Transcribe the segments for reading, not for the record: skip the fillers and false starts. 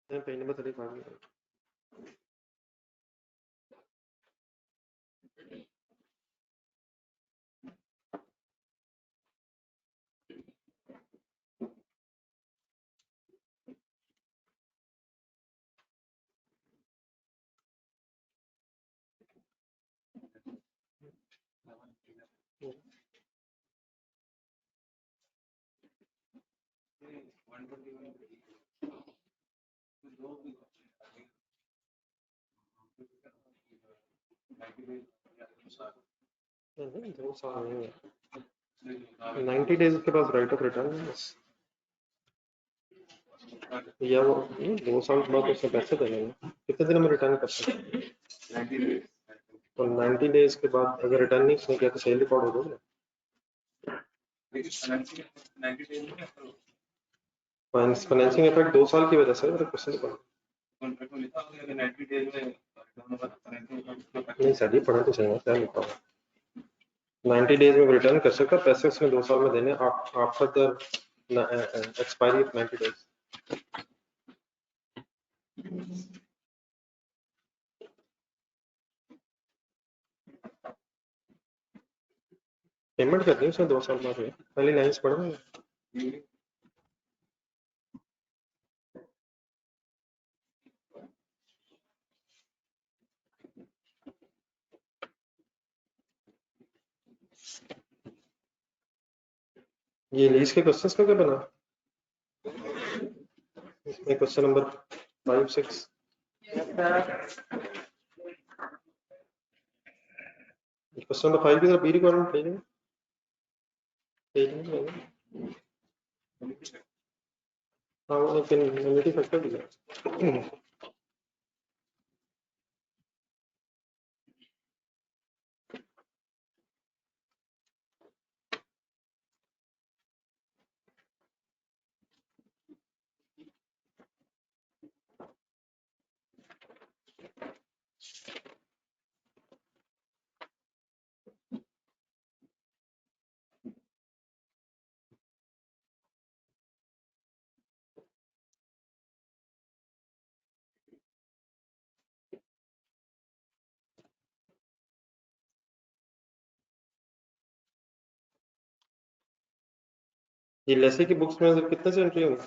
Page number 35 नहीं, 2 साल नहीं है। 90 डेज के बाद राइट ऑफ रिटर्न है बस। या वो 2 साल के बाद उससे पैसे देंगे ना, कितने दिन में रिटर्न कर सकते हैं? तो 90 डेज के बाद अगर रिटर्न नहीं उसने किया तो सेल रिकॉर्ड हो जाएगा। फाइनेंसिंग इफेक्ट 2 साल की वजह से मेरे क्वेश्चन पढ़ा नहीं सर, ये पढ़ा तो सही है, क्या लिखा हुआ 90 डेज में रिटर्न कर सकता, पैसे उसने 2 साल में देने after the expiry of 90 days. Payment कर दी उसने 2 साल बाद में, पहली लाइंस पढ़ में। ये लीज के क्वेश्चंस का क्या बना? इसमें क्वेश्चन नंबर 5 6 क्वेश्चन नंबर 5 की तरफ बी रिक्वायरमेंट नहीं हाँ, वो एक नेगेटिव फैक्टर भी है। ये लेसी की बुक्स में कितने से एंट्री होंगे?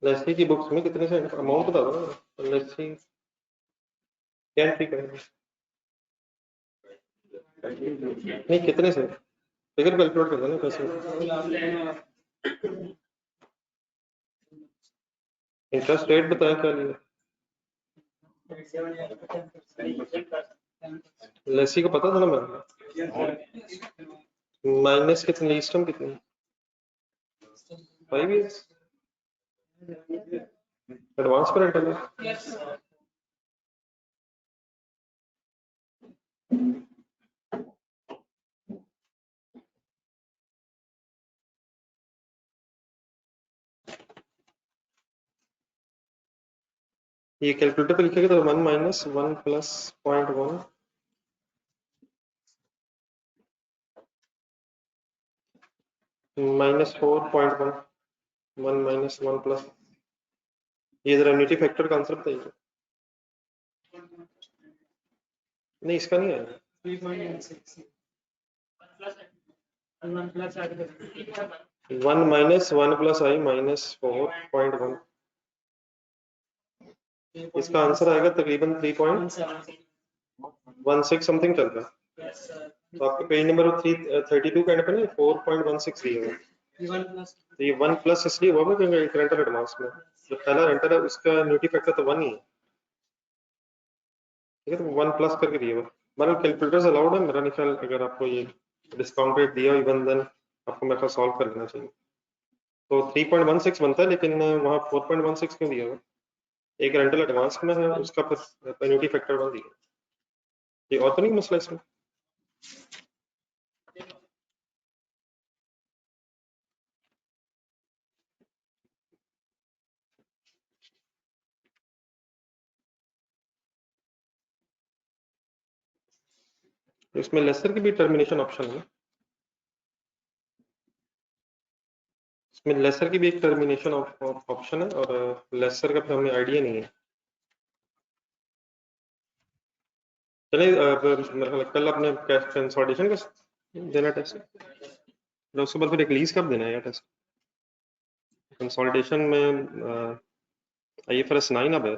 लेसी की बुक्स में कितने से अमाउंट बता दो ना, लेसी क्या एंट्री करेंगे? नहीं, कितने से फिगर कैलकुलेट कर देना कैसे। इंटरेस्ट रेट बताएं क्या लिया, लेसी को पता था ना मेरे, माइनस कितने, लीस्ट टर्म कितनी, 5 इयर्स एडवांस पर इंटरनल। ये कैलकुलेटर पे लिखेगा तो 1 minus 1 plus 0.1 minus 4.1 1 minus 1 plus, ये जरा यूनिटी फैक्टर का आंसर बताइए। नहीं, इसका नहीं है। 1 माइनस 1 प्लस आई माइनस 4.1, इसका आंसर आएगा तकरीबन 3.16 समथिंग चल रहा है। तो आपके पेज नंबर 332 के एंड पे ना 4.16 दिया हुआ है। तो ये 1 प्लस इसलिए हुआ ना क्योंकि एक रेंटल एडवांस में जो पहला रेंटल है उसका न्यूटी फैक्टर तो 1 ही है, ठीक है, तो 1 प्लस करके दिया हुआ। मतलब कैलकुलेटर्स अलाउड है मेरा नहीं ख्याल, अगर आपको ये डिस्काउंट रेट दिया इवन देन आपको मेरे पास सॉल्व कर लेना चाहिए। तो 3.16 बनता है, लेकिन वहाँ 4.16 क्यों दिया हुआ? एक रेंटल एडवांस में है, उसका फिर पेनल्टी फैक्टर 1 दिया। ये और तो नहीं मसला इसमें? इसमें लेसर की भी टर्मिनेशन ऑप्शन है, इसमें लेसर की भी एक टर्मिनेशन ऑप्शन है, और लेसर का फिर हमें आइडिया नहीं है। चलिए कल अपने कंसोलिडेशन का देना टेस्ट, उसके बाद फिर एक लीज कब देना है यार टेस्ट? कंसोलिडेशन में IFRS 9 अब है,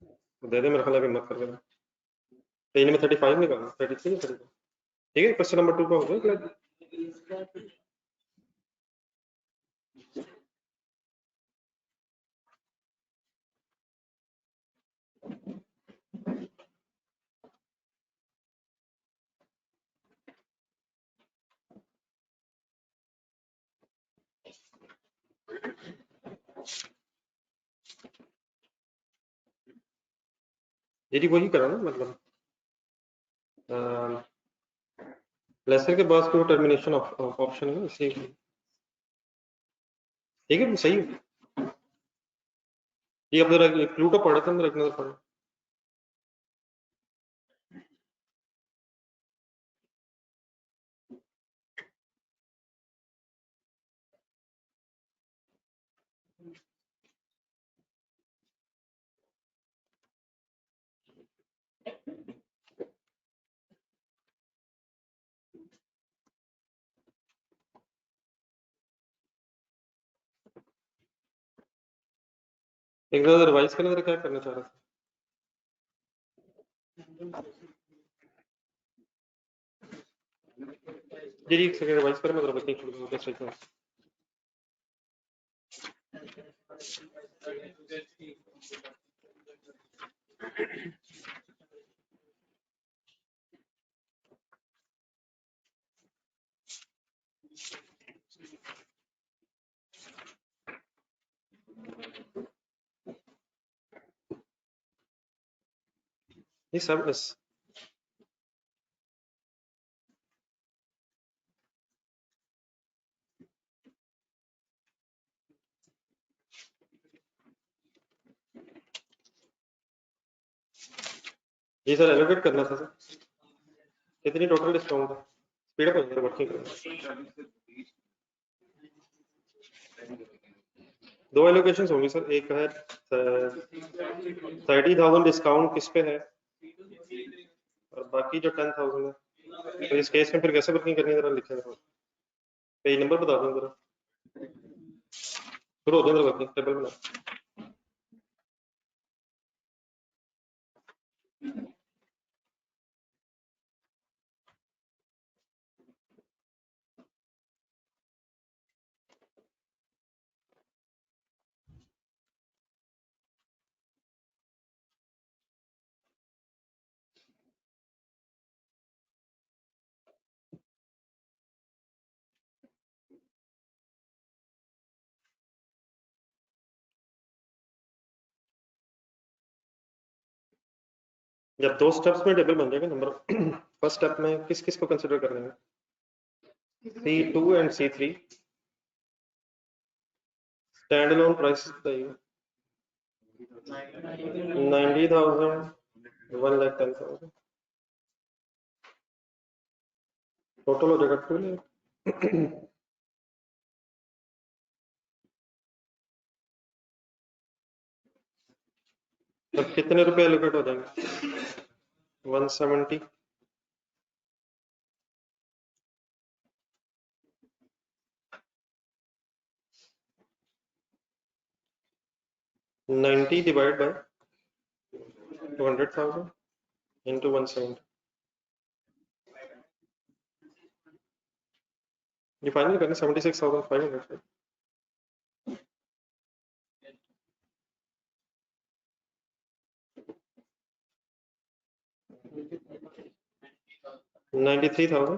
तो दे दे मेरे ख्याल अभी मत कर देना। ट्रेन में 35 निकालना, 33 या 35? ठीक है, क्वेश्चन नंबर 2 का हो गया। यदि वही करा ना, मतलब लेसर के बाद कोई टर्मिनेशन ऑप्शन है इसी। ठीक है, सही है। ये अब जरा प्लूटो पढ़े थे, अंदर एक नजर पढ़े। एक जरा रिवाइज करना, जरा क्या करना चाह रहा था। जी एक सेकंड रिवाइज कर, मैं जरा बच्चे छोड़ दूं कैसे क्या। ये सब बस ये सर एलोकेट करना था सर, कितनी टोटल डिस्काउंट है? स्पीड अप हो जाएगा वर्किंग करना। दो एलोकेशन होंगी सर, एक है 30,000 डिस्काउंट किस पे है, और बाकी जो 10,000 है। तो इस केस में फिर कैसे वर्किंग करनी है, जरा लिखे जरा, पेज नंबर बता दो जरा, शुरू हो जाए जरा वर्किंग टेबल बना। जब दो स्टेप्स में टेबल बन जाएगा नंबर, फर्स्ट स्टेप में किस किस को कंसिडर कर लेंगे? C2 and C3 stand alone price बताइए। 90,000, 1,10,000, टोटल हो जाएगा 2 लाख। अब कितने रुपए एलोकेट हो जाएंगे? 170, 90 डिवाइड बाय 200,000 into 170। ये फाइनल करना 76,500। $93,000।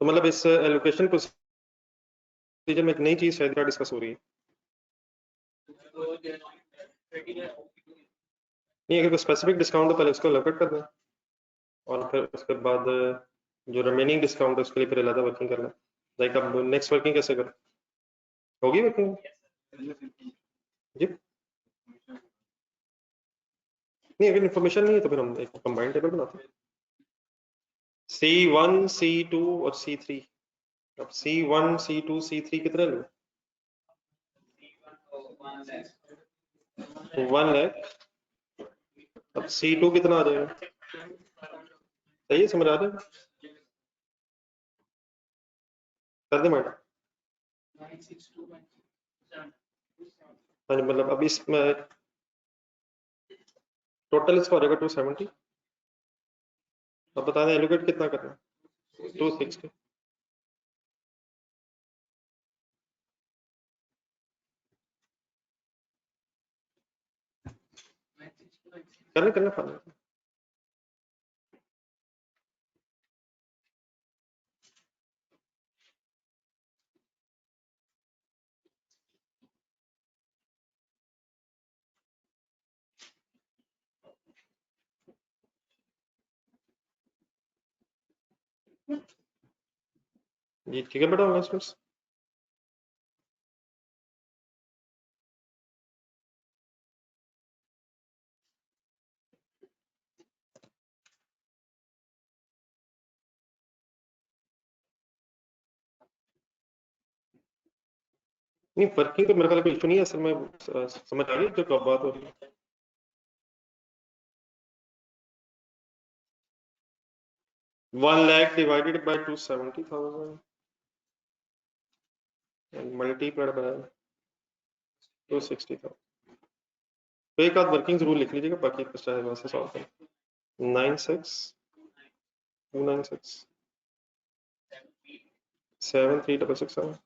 तो मतलब इस एलोकेशन प्रोसीजर में एक नई चीज शायद डिस्कस हो रही है। नहीं, अगर कोई स्पेसिफिक डिस्काउंट तो पहले उसको एलोकेट करना है, और फिर उसके बाद जो रिमेनिंग डिस्काउंट है उसके लिए फिर अलग वर्किंग करना है। लाइक अब नेक्स्ट वर्किंग कैसे करें, होगी वर्किंग जी? नहीं, अगर इन्फॉर्मेशन नहीं है तो फिर हम एक कंबाइंड टेबल बनाते हैं, C1 C2 और C3। अब C1 C2 C3 कितने लूं? 1 लाख। अब C2 कितना आ जाएगा? सही है, समझ आ रहा है? कर दे मैडम। हाँ जी, मतलब अब इसमें टोटल इसका हो जाएगा 270। अब बता दें एलोकेट कितना करना है? 260। करना करना फाइनल। जी ठीक है बेटा, इन्वेस्टमेंट्स। नहीं, वर्किंग तो मेरे ख्याल कोई इशू नहीं है असल में, समझ आ रही है जो बात हो रही है। 1 lakh divided by 270,000 and multiplied by 260,000। तो एक आध वर्किंग जरूर लिख लीजिएगा, बाकी कुछ चाहे वहां से सॉल्व करें। 96 296 73667।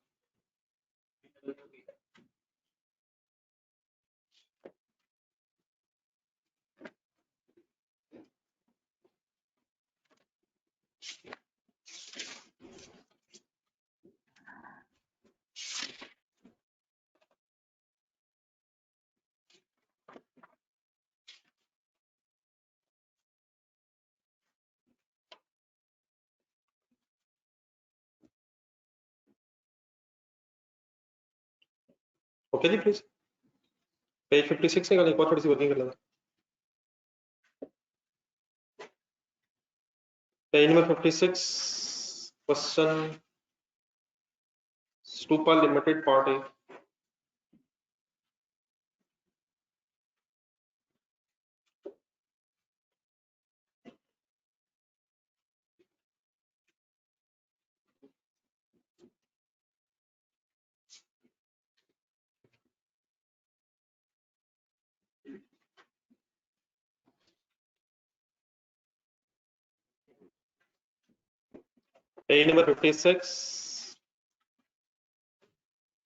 ओके जी, प्लीज पेज 56 निकालें, एक और थोड़ी सी वर्किंग कर लेंगे। Page number 56, question Stupa Limited Part A। Page number 56,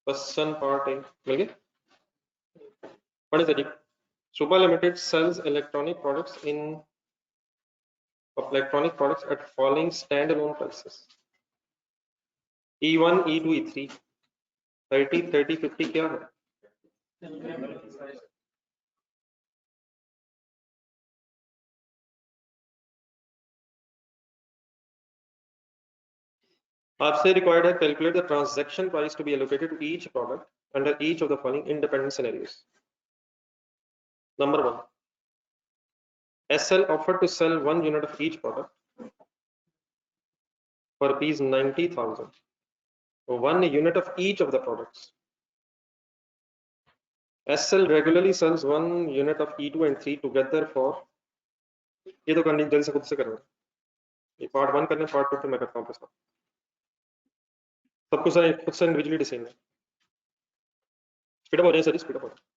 question part A मिल गया? What is it? Stupa Limited sells electronic products at falling standalone prices. E1, E2, E3, 30, 30, 50 क्या है? आपसे required है calculate the transaction price to be allocated to each product under each of the following independent scenarios. Number 1, SL offered to sell 1 unit of each product for rupees 90,000. 1 unit of each of the products. SL regularly sells 1 unit of E2 and 3 together for, ये तो करनी जल्दी से खुद से करो, ये part 1 करने, पार्ट 2 फिर मैं करता हूँ आपके साथ। सबको सर खुद से इंडिविजुअली डिसाइड है। स्पीड अप हो जाए सर, स्पीड अप हो जाए।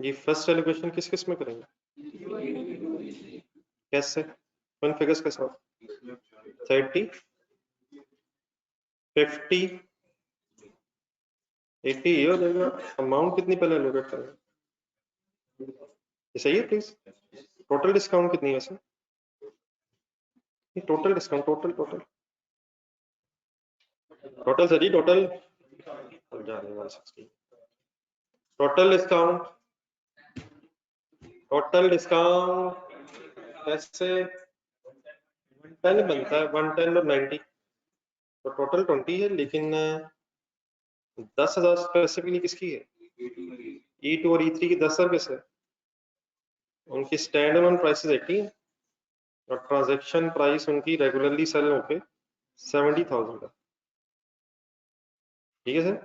ये फर्स्ट एलोकेशन किस किस में करेंगे, कैसे, कौन फिगर्स के साथ, 30, 50, 80 ये हो जाएगा। अमाउंट कितनी पहले एलोकेट करेंगे, ये सही है प्लीज। टोटल डिस्काउंट कितनी है वैसे, total discount, total total total sir जी, total 160, total discount, total discount कैसे, 10 बनता है, 110 और 90, तो टोटल 20 है, लेकिन 10,000 स्पेसिफिकली किसकी है, E2 और E3 की 10,000 कैसे, उनकी स्टैंड ऑन प्राइसेस 80 है और ट्रांजैक्शन प्राइस उनकी रेगुलरली सेल होके 70,000 का, ठीक है सर।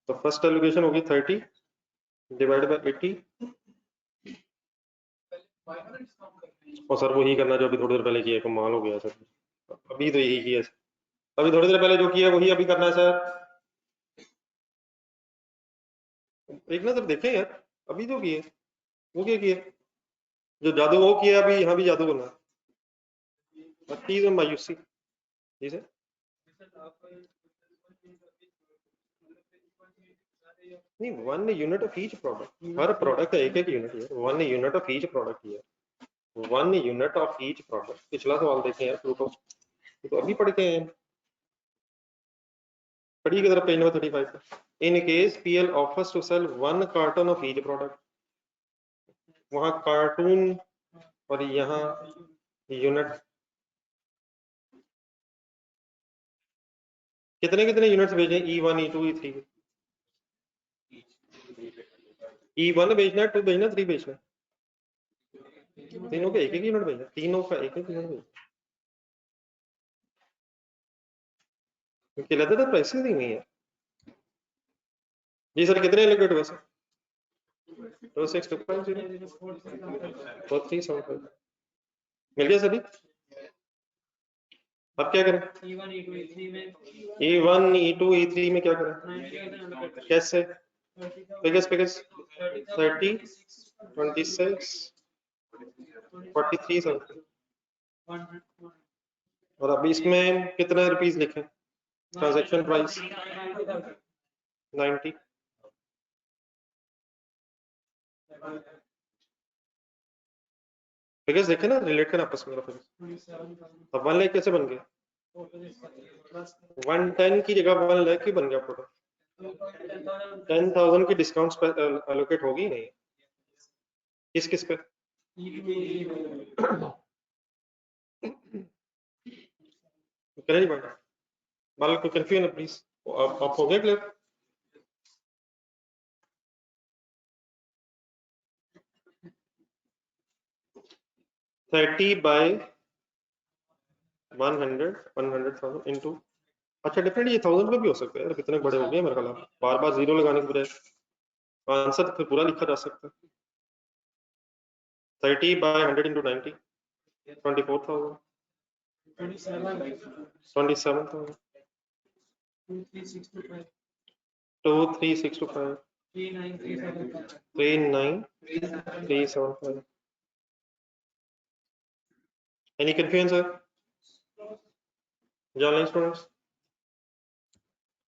तो फर्स्ट एलोकेशन होगी 30 डिवाइड बाय 80, और सर वही करना जो अभी थोड़ी देर पहले किया, कमाल हो गया सर, अभी तो यही किया सर, अभी थोड़ी देर पहले जो किया वही अभी करना है सर। एक नजर देखें यार, अभी जो किए वो क्या किया, जो जादू वो किया, अभी यहाँ भी जादू करना है, चीज में मायूसी, ठीक है। नहीं, 1 unit of each product, her product का एक एक यूनिट है, 1 यूनिट ऑफ ईच प्रोडक्ट है, 1 यूनिट ऑफ ईच प्रोडक्ट। पिछला सवाल देखें यार, प्लूटो तो अभी पढ़ते हैं, पढ़िए किधर, पेज नंबर 35 पे, in case PL offers to sell 1 carton of each product, वहां कार्टून और यहाँ यूनिट, कितने कितने यूनिट्स भेजे, E1 E2 E3, E1 भेजना है, 2 भेजना, 3 भेजना, तीनों का एक एक यूनिट भेजना, तीनों का एक एक यूनिट भेजना, क्योंकि लगता था प्राइसेस दी हुई है। जी सर, कितने एलोकेट हुए सर, 2625 4375 मिल गया सभी। अब क्या करें, E1 E2 E3 में क्या करें, कैसे, फिगर्स फिगर्स 30 26 43 सर, और अभी इसमें कितना रुपीस लिखे, ट्रांजैक्शन प्राइस 90, फिगर्स देखे ना, रिलेट करना आपस में फिगर्स। अब 1 लाख कैसे बन गया, 110 की जगह 1 लाख ही बन गया प्रोडक्ट, 10,000 की डिस्काउंट एलोकेट होगी नहीं, किस किस पे, नहीं बना, बाल को कंफ्यूजन प्लीज, आप हो गए क्लियर। थर्टी बाय 100,000 इंटू, अच्छा डिफरेंट, ये 1000 पे भी हो सकता है यार, कितने बड़े हो गए मेरे ख्याल, बार बार जीरो लगाने के बजाय आंसर फिर पूरा लिखा जा सकता है। 30 bye 100 into 90, 24,000, 27,000, 23,625, 39,375। Any confusion sir? Online students,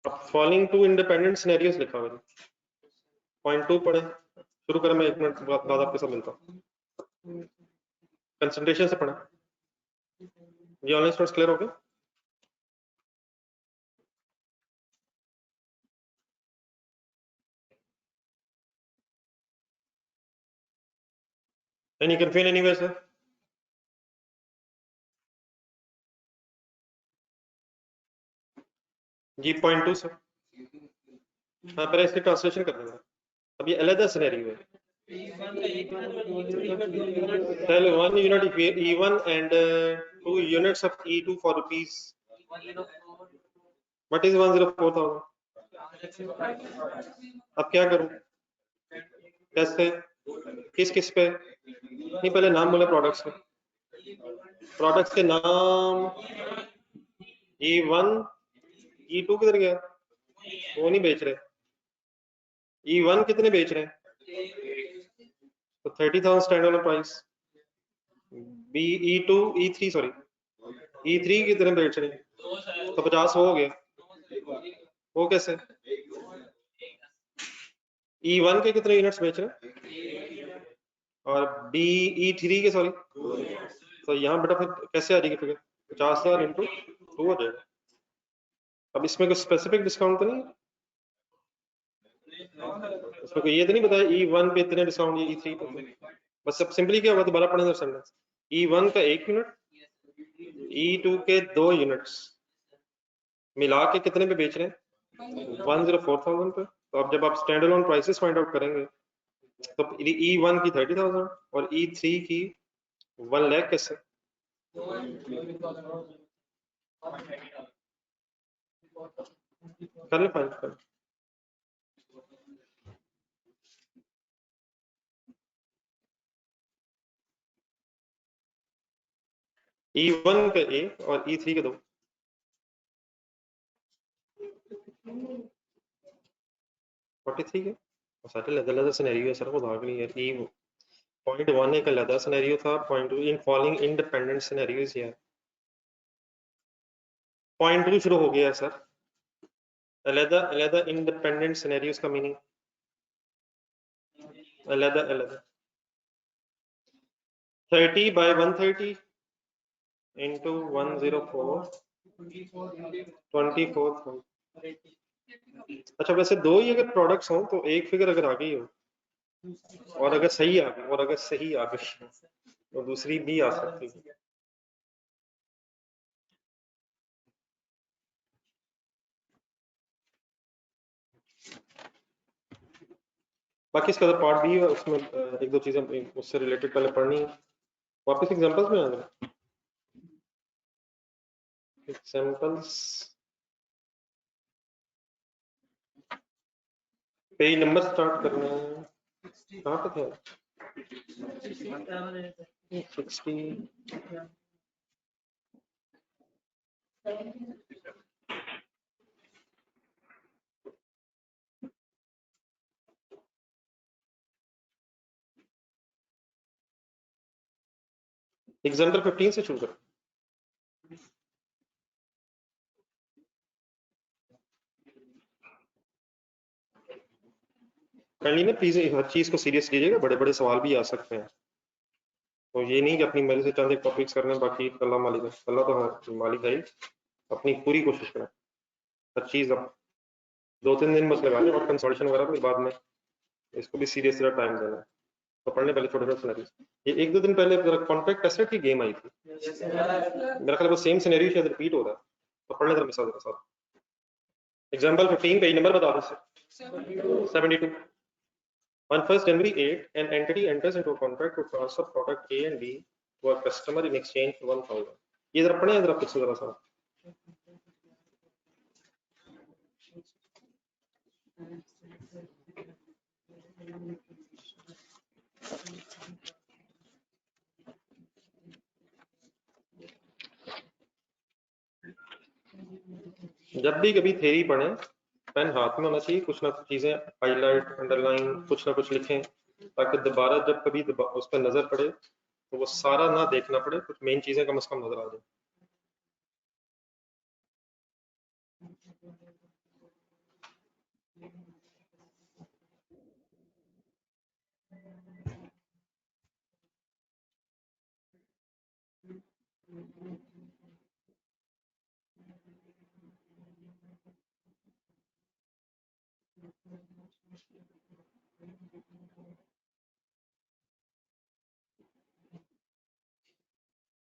अब फॉलोइंग टू इंडिपेंडेंट सिनेरियोस लिखा हुआ है, पॉइंट 2 पढ़े, शुरू करें, मैं 1 मिनट बाद आपके साथ मिलता हूँ, कंसंट्रेशन से पढ़ा। ये ऑनलाइन स्टूडेंट्स क्लियर हो गए, एनी कंफ्यूजन एनीवेयर सर? जी पॉइंट 2 सर, हाँ पहले इसकी ट्रांसलेशन कर देंगे, अब ये अलग सिनेरियो है, tell 1 unit E1 and 2 units of E2 for rupees, what is 104,000, अब क्या करूं, कैसे, किस किस पे, नहीं पहले नाम बोले प्रोडक्ट्स के, प्रोडक्ट्स के नाम, E1 E2 किधर गया, वो नहीं बेच रहे, E1 कितने बेच रहे हैं, तो 30,000 stand on price, B E2 E3 sorry E3 कितने बेच रहे हैं, तो 50 हो गया, वो कैसे, E1 के कितने यूनिट्स बेच रहे हैं और बी E3 के सॉरी, तो यहाँ बेटा फिर कैसे आ जाएगी फिगर, 50,000 इंटू 2 हो जाएगा। अब इसमें कोई स्पेसिफिक डिस्काउंट तो नहीं है, इसमें कोई ये तो नहीं बताया E1 पे इतने डिस्काउंट, ये E3 पे, बस सब सिंपली क्या होगा, दोबारा पढ़ने दो सेंटेंस, E1 का 1 यूनिट, E2 के 2 यूनिट्स मिला के कितने पे बेच रहे हैं, 104,000 पे। तो अब जब आप stand alone prices find out करेंगे तो E1 की 30,000 और E3 की 1 लाख कैसे, कर ले फाइंड कर। E1 का 1 और E3 के 2, 43 के सारे अलग-अलग सिनेरियो है सर, वो भाग नहीं है। E पॉइंट 1 एक अलग सिनेरियो था, point 2 in following independent scenarios है, पॉइंट 2 शुरू हो गया है सर, अलग इंडिपेंडेंट सिनेरियोज का मीनिंग अलग 30 by 130 into 104 24। अच्छा वैसे दो ही अगर प्रोडक्ट्स हों तो एक फिगर अगर आ गई हो और अगर सही आ गई, और अगर सही आ गई तो दूसरी भी आ सकती है। बाकी इसका पार्ट भी है, उसमें एक दो चीजें उससे रिलेटेड पहले पढ़नी है। वापस एग्जांपल्स में आ जाए, एग्जांपल्स पेज नंबर स्टार्ट करना है, कहाँ पे थे 60। एग्जांपल 15 से शुरू करो। काइंडली ना प्लीज हर चीज को सीरियस लीजिएगा, बड़े बड़े सवाल भी आ सकते हैं, तो ये नहीं कि अपनी मर्जी से चंद एक टॉपिक्स करने बाकी अल्लाह मालिक है, अल्लाह तो हर मालिक है, अपनी पूरी कोशिश करें हर चीज। अब 2-3 दिन बस लगा लें और कंसल्टेशन वगैरह फिर बाद में इसको भी सीरियस तरह टाइम देना है। तो पढ़ने पहले छोटे छोटे सिनेरियोस, ये 1-2 दिन पहले कॉन्ट्रैक्ट एसेट की गेम आई थी, मेरा ख्याल वो सेम सिनेरियो शायद रिपीट हो रहा है, तो पढ़ने जरा मिसाल के साथ। एग्जांपल 15 पेज नंबर बता दो, 72। On 1st January 8, an entity enters into a contract to transfer product A and B to a customer in exchange for 1,000। ये जरा पढ़े, जरा पीछे जरा सा। जब भी कभी थ्योरी पढ़ें पेन हाथ में होना चाहिए, कुछ ना कुछ चीजें हाईलाइट अंडरलाइन कुछ ना कुछ लिखें, ताकि दोबारा जब कभी उस पर नजर पड़े तो वो सारा ना देखना पड़े, कुछ मेन चीजें कम से कम नजर आ जाए।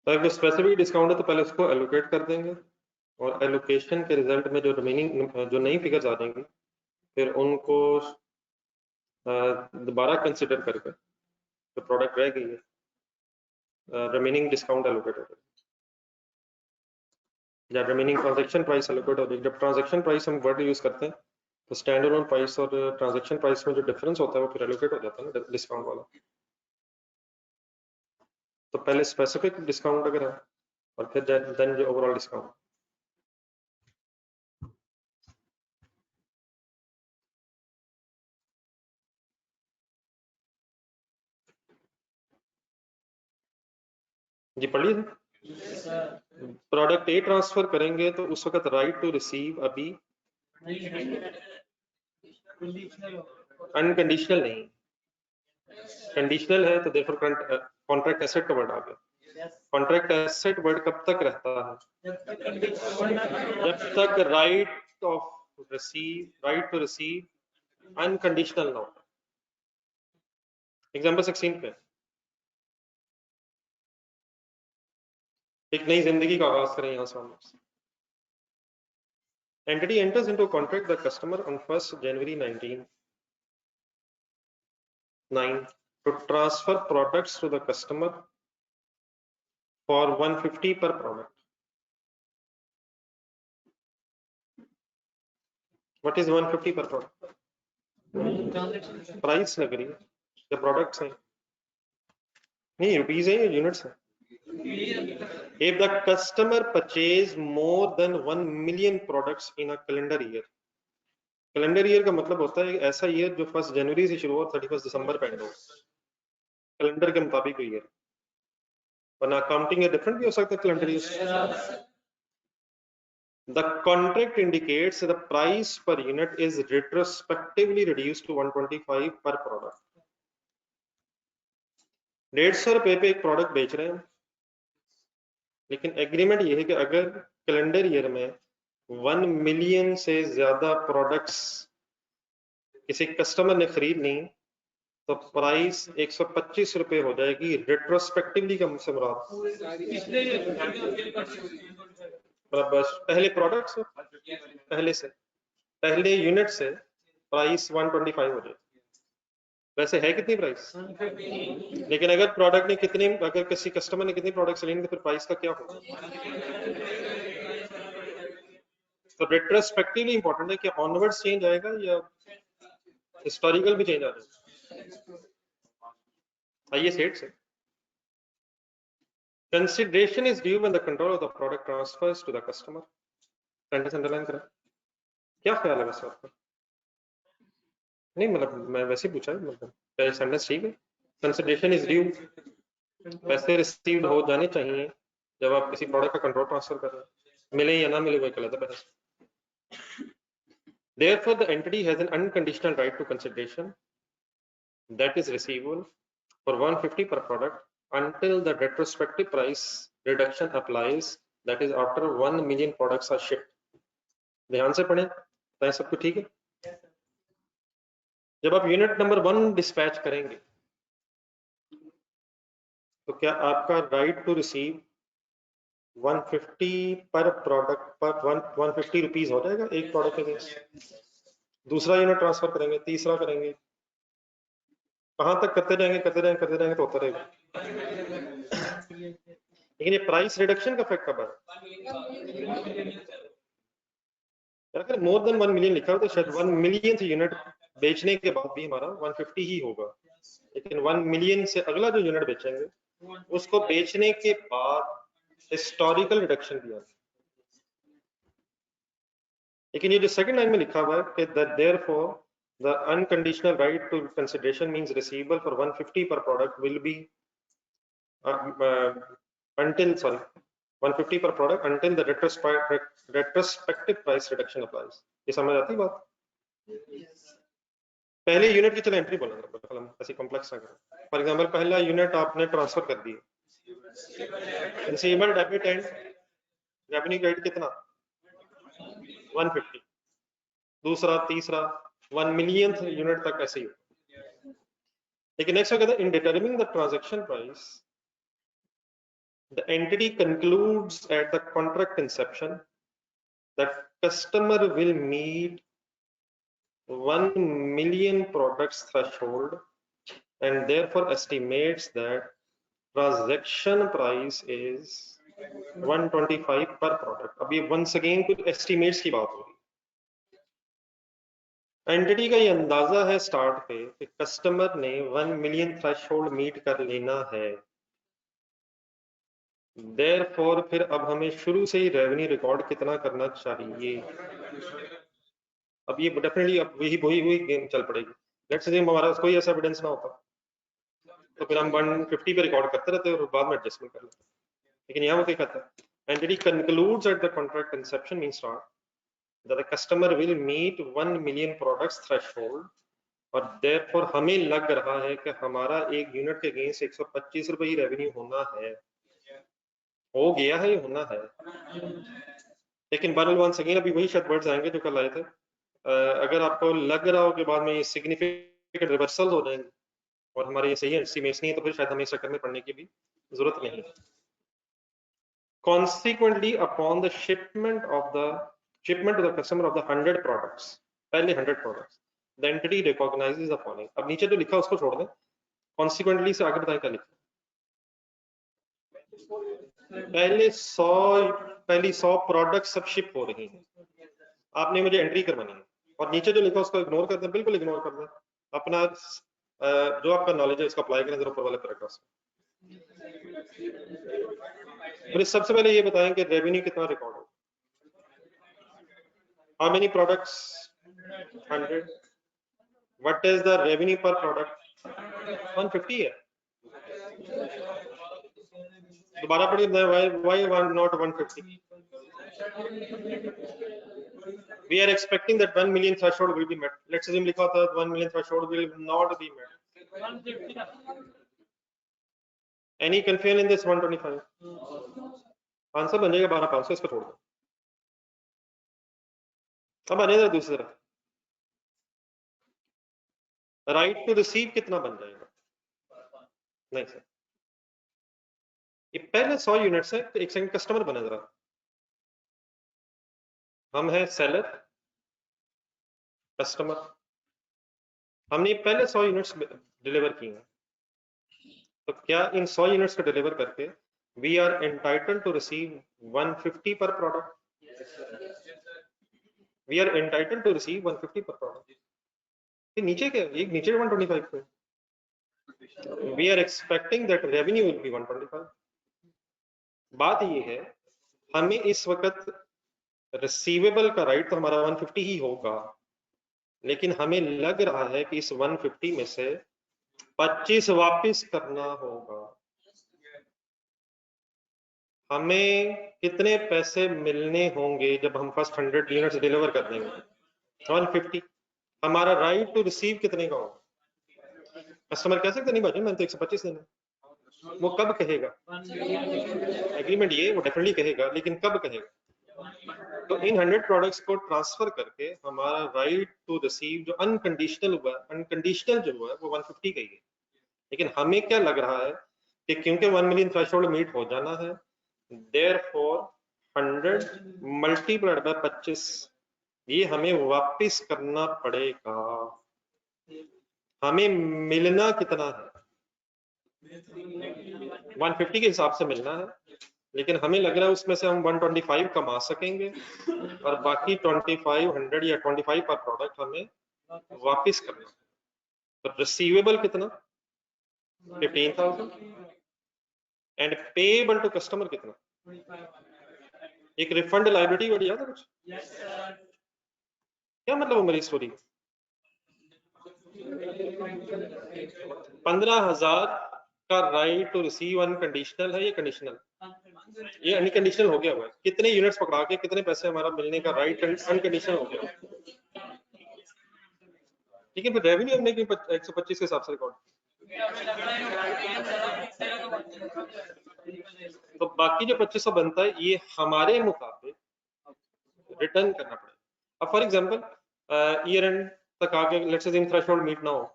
तो अगर स्पेसिफिक डिस्काउंट है तो पहले उसको एलोकेट कर देंगे, और एलोकेशन के रिजल्ट में जो रिमेनिंग जो नई फिगर्स आ जाएंगी फिर उनको दोबारा कंसिडर करके जो प्रोडक्ट रह गई है रिमेनिंग डिस्काउंट एलोकेट हो या रिमेनिंग ट्रांजैक्शन प्राइस एलोकेट हो जाएगी। जब ट्रांजैक्शन प्राइस हम वर्ड यूज करते हैं तो स्टैंड अलोन प्राइस और ट्रांजैक्शन प्राइस में जो डिफरेंस होता है वो फिर एलोकेट हो जाता है ना डिस्काउंट वाला। तो पहले स्पेसिफिक डिस्काउंट अगर है और फिर देन जो ओवरऑल डिस्काउंट। जी पढ़ लीजिए। प्रोडक्ट ए ट्रांसफर करेंगे तो उस वक्त राइट टू रिसीव अभी अनकंडीशनल नहीं, कंडीशनल है तो देयरफॉर कॉन्ट्रैक्ट एसेट का वर्ड आ गया। कॉन्ट्रैक्ट एसेट वर्ड कब तक रहता है? जब तक right of receive, right to receive unconditional ना हो। एग्जांपल 16 पे एक नई जिंदगी का आगाज करें यहां से हम। Entity enters into a contract with the customer on 1st January 1999 to transfer products to the customer for 150 per product. What is 150 per product? Price लग रही है या प्रोडक्ट्स हैं? नहीं, रुपीज है या यूनिट्स है? If the customer purchase more than 1 million products in a calendar year, calendar year का मतलब होता है ऐसा ईयर जो 1 जनवरी से शुरू हो 31 दिसंबर पे एंड हो, कैलेंडर के मुताबिक ईयर, वरना अकाउंटिंग ईयर डिफरेंट भी हो सकता है calendar year. The contract indicates the price per unit is retrospectively reduced to 125 per product. 150 रुपए पे एक प्रोडक्ट बेच रहे हैं, लेकिन एग्रीमेंट ये है कि अगर कैलेंडर ईयर में 1 मिलियन से ज्यादा प्रोडक्ट्स किसी कस्टमर ने खरीद ली तो प्राइस 125 रुपए हो जाएगी। रेट्रोस्पेक्टिवली का मुझसे मुराद बस पहले प्रोडक्ट से, पहले यूनिट से प्राइस 125 हो जाए। वैसे है कितनी प्राइस, लेकिन अगर प्रोडक्ट ने कितने, अगर किसी कस्टमर ने कितनी प्रोडक्ट लेंगे तो फिर प्राइस का क्या होगा? तो रेट्रोस्पेक्टिवली इंपॉर्टेंट है कि ऑनवर्ड्स चेंज आएगा या हिस्टोरिकल भी चेंज आ जाएगा। आइए सेट से consideration is due when the control of the product transfers to the customer. Sentence underline करें। क्या ख्याल है वैसे आपका? नहीं मतलब मैं वैसे ही पूछा है, मतलब क्या सेंटेंस ठीक है? कंसिडरेशन इज ड्यू, पैसे रिसीव हो जाने चाहिए जब आप किसी प्रोडक्ट का कंट्रोल ट्रांसफर कर रहे हैं, मिले या ना मिले वो एक अलग है। Therefore the entity has an unconditional right to consideration that is receivable for 150 per product until the retrospective price reduction applies, that is after 1 million products are shipped. ध्यान से पढ़ें ताकि सब कुछ ठीक है। जब आप यूनिट नंबर 1 डिस्पैच करेंगे तो क्या आपका right to receive 150 per product पर 150 रुपीज हो जाएगा एक प्रोडक्ट के? दूसरा यूनिट ट्रांसफर करेंगे, तीसरा करेंगे, कहां तक करते रहेंगे तो होता रहेगा। लेकिन ये प्राइस रिडक्शन का इफेक्ट कब है? अगर मोर देन 1 मिलियन लिखा हो तो शायद 1 मिलियन यूनिट बेचने के बाद भी हमारा 150 ही होगा, लेकिन 1 मिलियन से अगला जो यूनिट बेचेंगे उसको बेचने के बाद हिस्टोरिकल रिडक्शन दिया। लेकिन ये जो सेकंड लाइन में लिखा हुआ है कि therefore the unconditional right to consideration means receivable for 150 per product will be until 150 per product until the retrospective price reduction applies. ये समझ आती बात? पहले यूनिट की चलो एंट्री बोलेंगे, ऐसी कॉम्प्लेक्स ना करें। फॉर एग्जांपल पहला यूनिट आपने ट्रांसफर कर दिया, receivable debit and revenue credit कितना 150, दूसरा तीसरा 1 मिलियन यूनिट तक ऐसे ही। लेकिन नेक्स्ट कहता है in determining the transaction price the entity concludes at the contract inception that customer will meet 1 million products threshold and therefore estimates that transaction price is 125 per product. अभी once again कुछ estimates की बात हो रही है। Entity का ये अंदाजा है स्टार्ट पे कि कस्टमर ने 1 मिलियन थ्रेशोल्ड मीट कर लेना है, Therefore फिर अब हमें शुरू से ही रेवेन्यू रिकॉर्ड कितना करना चाहिए। अब ये डेफिनेटली अब वही गेम चल पड़ेगी। लेट्स से हमारा कोई ऐसा एविडेंस ना होता तो फिर हम 150 पे रिकॉर्ड करते रहते और बाद में एडजस्टमेंट कर लेते। लेकिन यहाँ वो क्या कहता है, entity concludes at the contract inception means start that the customer will meet 1 million products threshold, और therefore हमें लग रहा है कि हमारा एक यूनिट के अगेंस्ट 125 रुपए ही रेवेन्यू होना है, हो गया है, होना है। लेकिन बारल वंस अगेन अभी वही शब्द वर्ड्स आएंगे जो कल आए थे। अगर आपको लग रहा हो कि बाद में ये सिग्निफिकेंट रिवर्सल हो जाएंगे और हमारे ये सही एस्टिमेट्स नहीं है, तो फिर शायद हमें इस चक्कर में पड़ने की भी जरूरत नहीं। Consequently, upon the shipment to the customer of the 100 products, पहले 100 products, the entity recognizes the following। अब नीचे जो लिखा उसको छोड़ दें, consequently से आगे बताएं क्या लिखा। पहली 100 प्रोडक्ट सब शिप हो रही हैं, आपने मुझे एंट्री करवानी है, और नीचे जो लिखा उसको इग्नोर कर दें, बिल्कुल इग्नोर कर दें, अपना जो आपका नॉलेज है उसको अप्लाई करें जरा ऊपर वाले पैराग्राफ में। सबसे पहले ये बताएं कि रेवेन्यू कितना रिकॉर्ड हो, how many products, 100, what is the revenue पर प्रोडक्ट, 150 है। दोबारा पढ़िए, why not 150? We are expecting that 1 million threshold will be met. Let's assume लिखा था 1 million threshold will not be met. Any confusion in this 125? Answer बन जाएगा 12,500, इसको छोड़ दो। अब आने दो दूसरी तरफ, राइट टू रिसीव कितना बन जाएगा? नहीं सर, ये पहले 100 यूनिट्स है, तो एक सेकंड कस्टमर बने जरा, हम है सेलर, कस्टमर, हमने पहले 100 यूनिट्स डिलीवर की हैं, तो क्या इन 100 यूनिट्स को डिलीवर करके we are entitled to receive 150 per product? We are entitled to receive 150 per product. ये नीचे क्या, एक नीचे 125 पे, we are expecting that revenue will be 125। बात ये है, हमें इस वक्त रिसीवेबल का राइट तो हमारा 150 ही होगा, लेकिन हमें लग रहा है कि इस 150 में से 25 वापस करना होगा। हमें कितने पैसे मिलने होंगे जब हम फर्स्ट 100 यूनिट्स डिलीवर कर देंगे? 150। हमारा राइट टू रिसीव कितने का होगा? कस्टमर कह सकते नहीं भाई मैंने तो 125 देना, वो कब कहेगा? एग्रीमेंट ये वो डेफिनेटली कहेगा, लेकिन कब कहेगा? तो इन 100 प्रोडक्ट्स को ट्रांसफर करके हमारा राइट टू रिसीव जो अनकंडीशनल हुआ, अनकंडीशनल जो हुआ है वो 150 का ही है। लेकिन हमें क्या लग रहा है कि क्योंकि 1 मिलियन थ्रेशोल्ड मीट हो जाना है, देयरफॉर 100 मल्टीप्लाइड बाय 25 ये हमें वापस करना पड़ेगा। हमें मिलना कितना है? 150 के हिसाब से मिलना है, लेकिन हमें लग रहा है उसमें से हम 125 कमा सकेंगे और बाकी 2500 या 25 पर प्रोडक्ट हमें वापस करना है। तो रिसीवेबल कितना? 15,000 एंड पेएबल टू कस्टमर कितना? एक रिफंड लायबिलिटी वाली याद है कुछ? क्या मतलब हमारी स्टोरी? 15,000 का राइट टू रिसीव अनकंडीशनल है, ये कंडीशनल? ये अनकंडीशनल हो गया हुआ है। कितने यूनिट्स पकड़ा के कितने पैसे हमारा मिलने का राइट अनकंडीशनल हो गया। ठीक है, फिर रेवेन्यू हमने 125 के हिसाब से रिकॉर्ड, तो बाकी जो 2500 बनता है ये हमारे मुताबिक रिटर्न करना पड़ेगा। अब फॉर एग्जांपल ईयर एंड तक आके लेट्स से थ्रेशोल्ड मीट ना हो,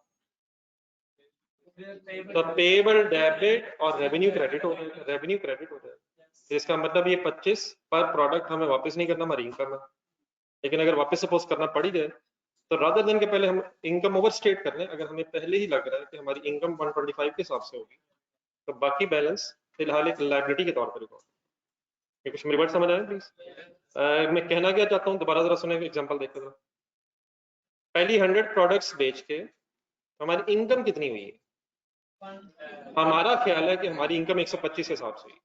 तो पेएबल डेबिट और रेवेन्यू क्रेडिट हो जाएगा, रेवेन्यू क्रेडिट हो जाएगा। तो इसका मतलब ये 25 पर प्रोडक्ट हमें वापस नहीं करना, हमारी इनकम है। लेकिन अगर वापस सपोज करना पड़ ही जाए, तो रादर देन के पहले हम इनकम ओवर स्टेट कर लें, अगर हमें पहले ही लग रहा है कि हमारी इनकम 125 के हिसाब से होगी, तो बाकी बैलेंस फिलहाल एक लायबिलिटी के तौर पर रिकॉर्ड। ये कुछ मेरी बात समझ आए प्लीज? मैं कहना क्या चाहता हूँ, दोबारा जरा सुने, एग्जांपल देखते जरा। पहली 100 प्रोडक्ट्स बेच के हमारी इनकम कितनी हुई है? हमारा ख्याल है कि हमारी इनकम 125 के हिसाब से हुई,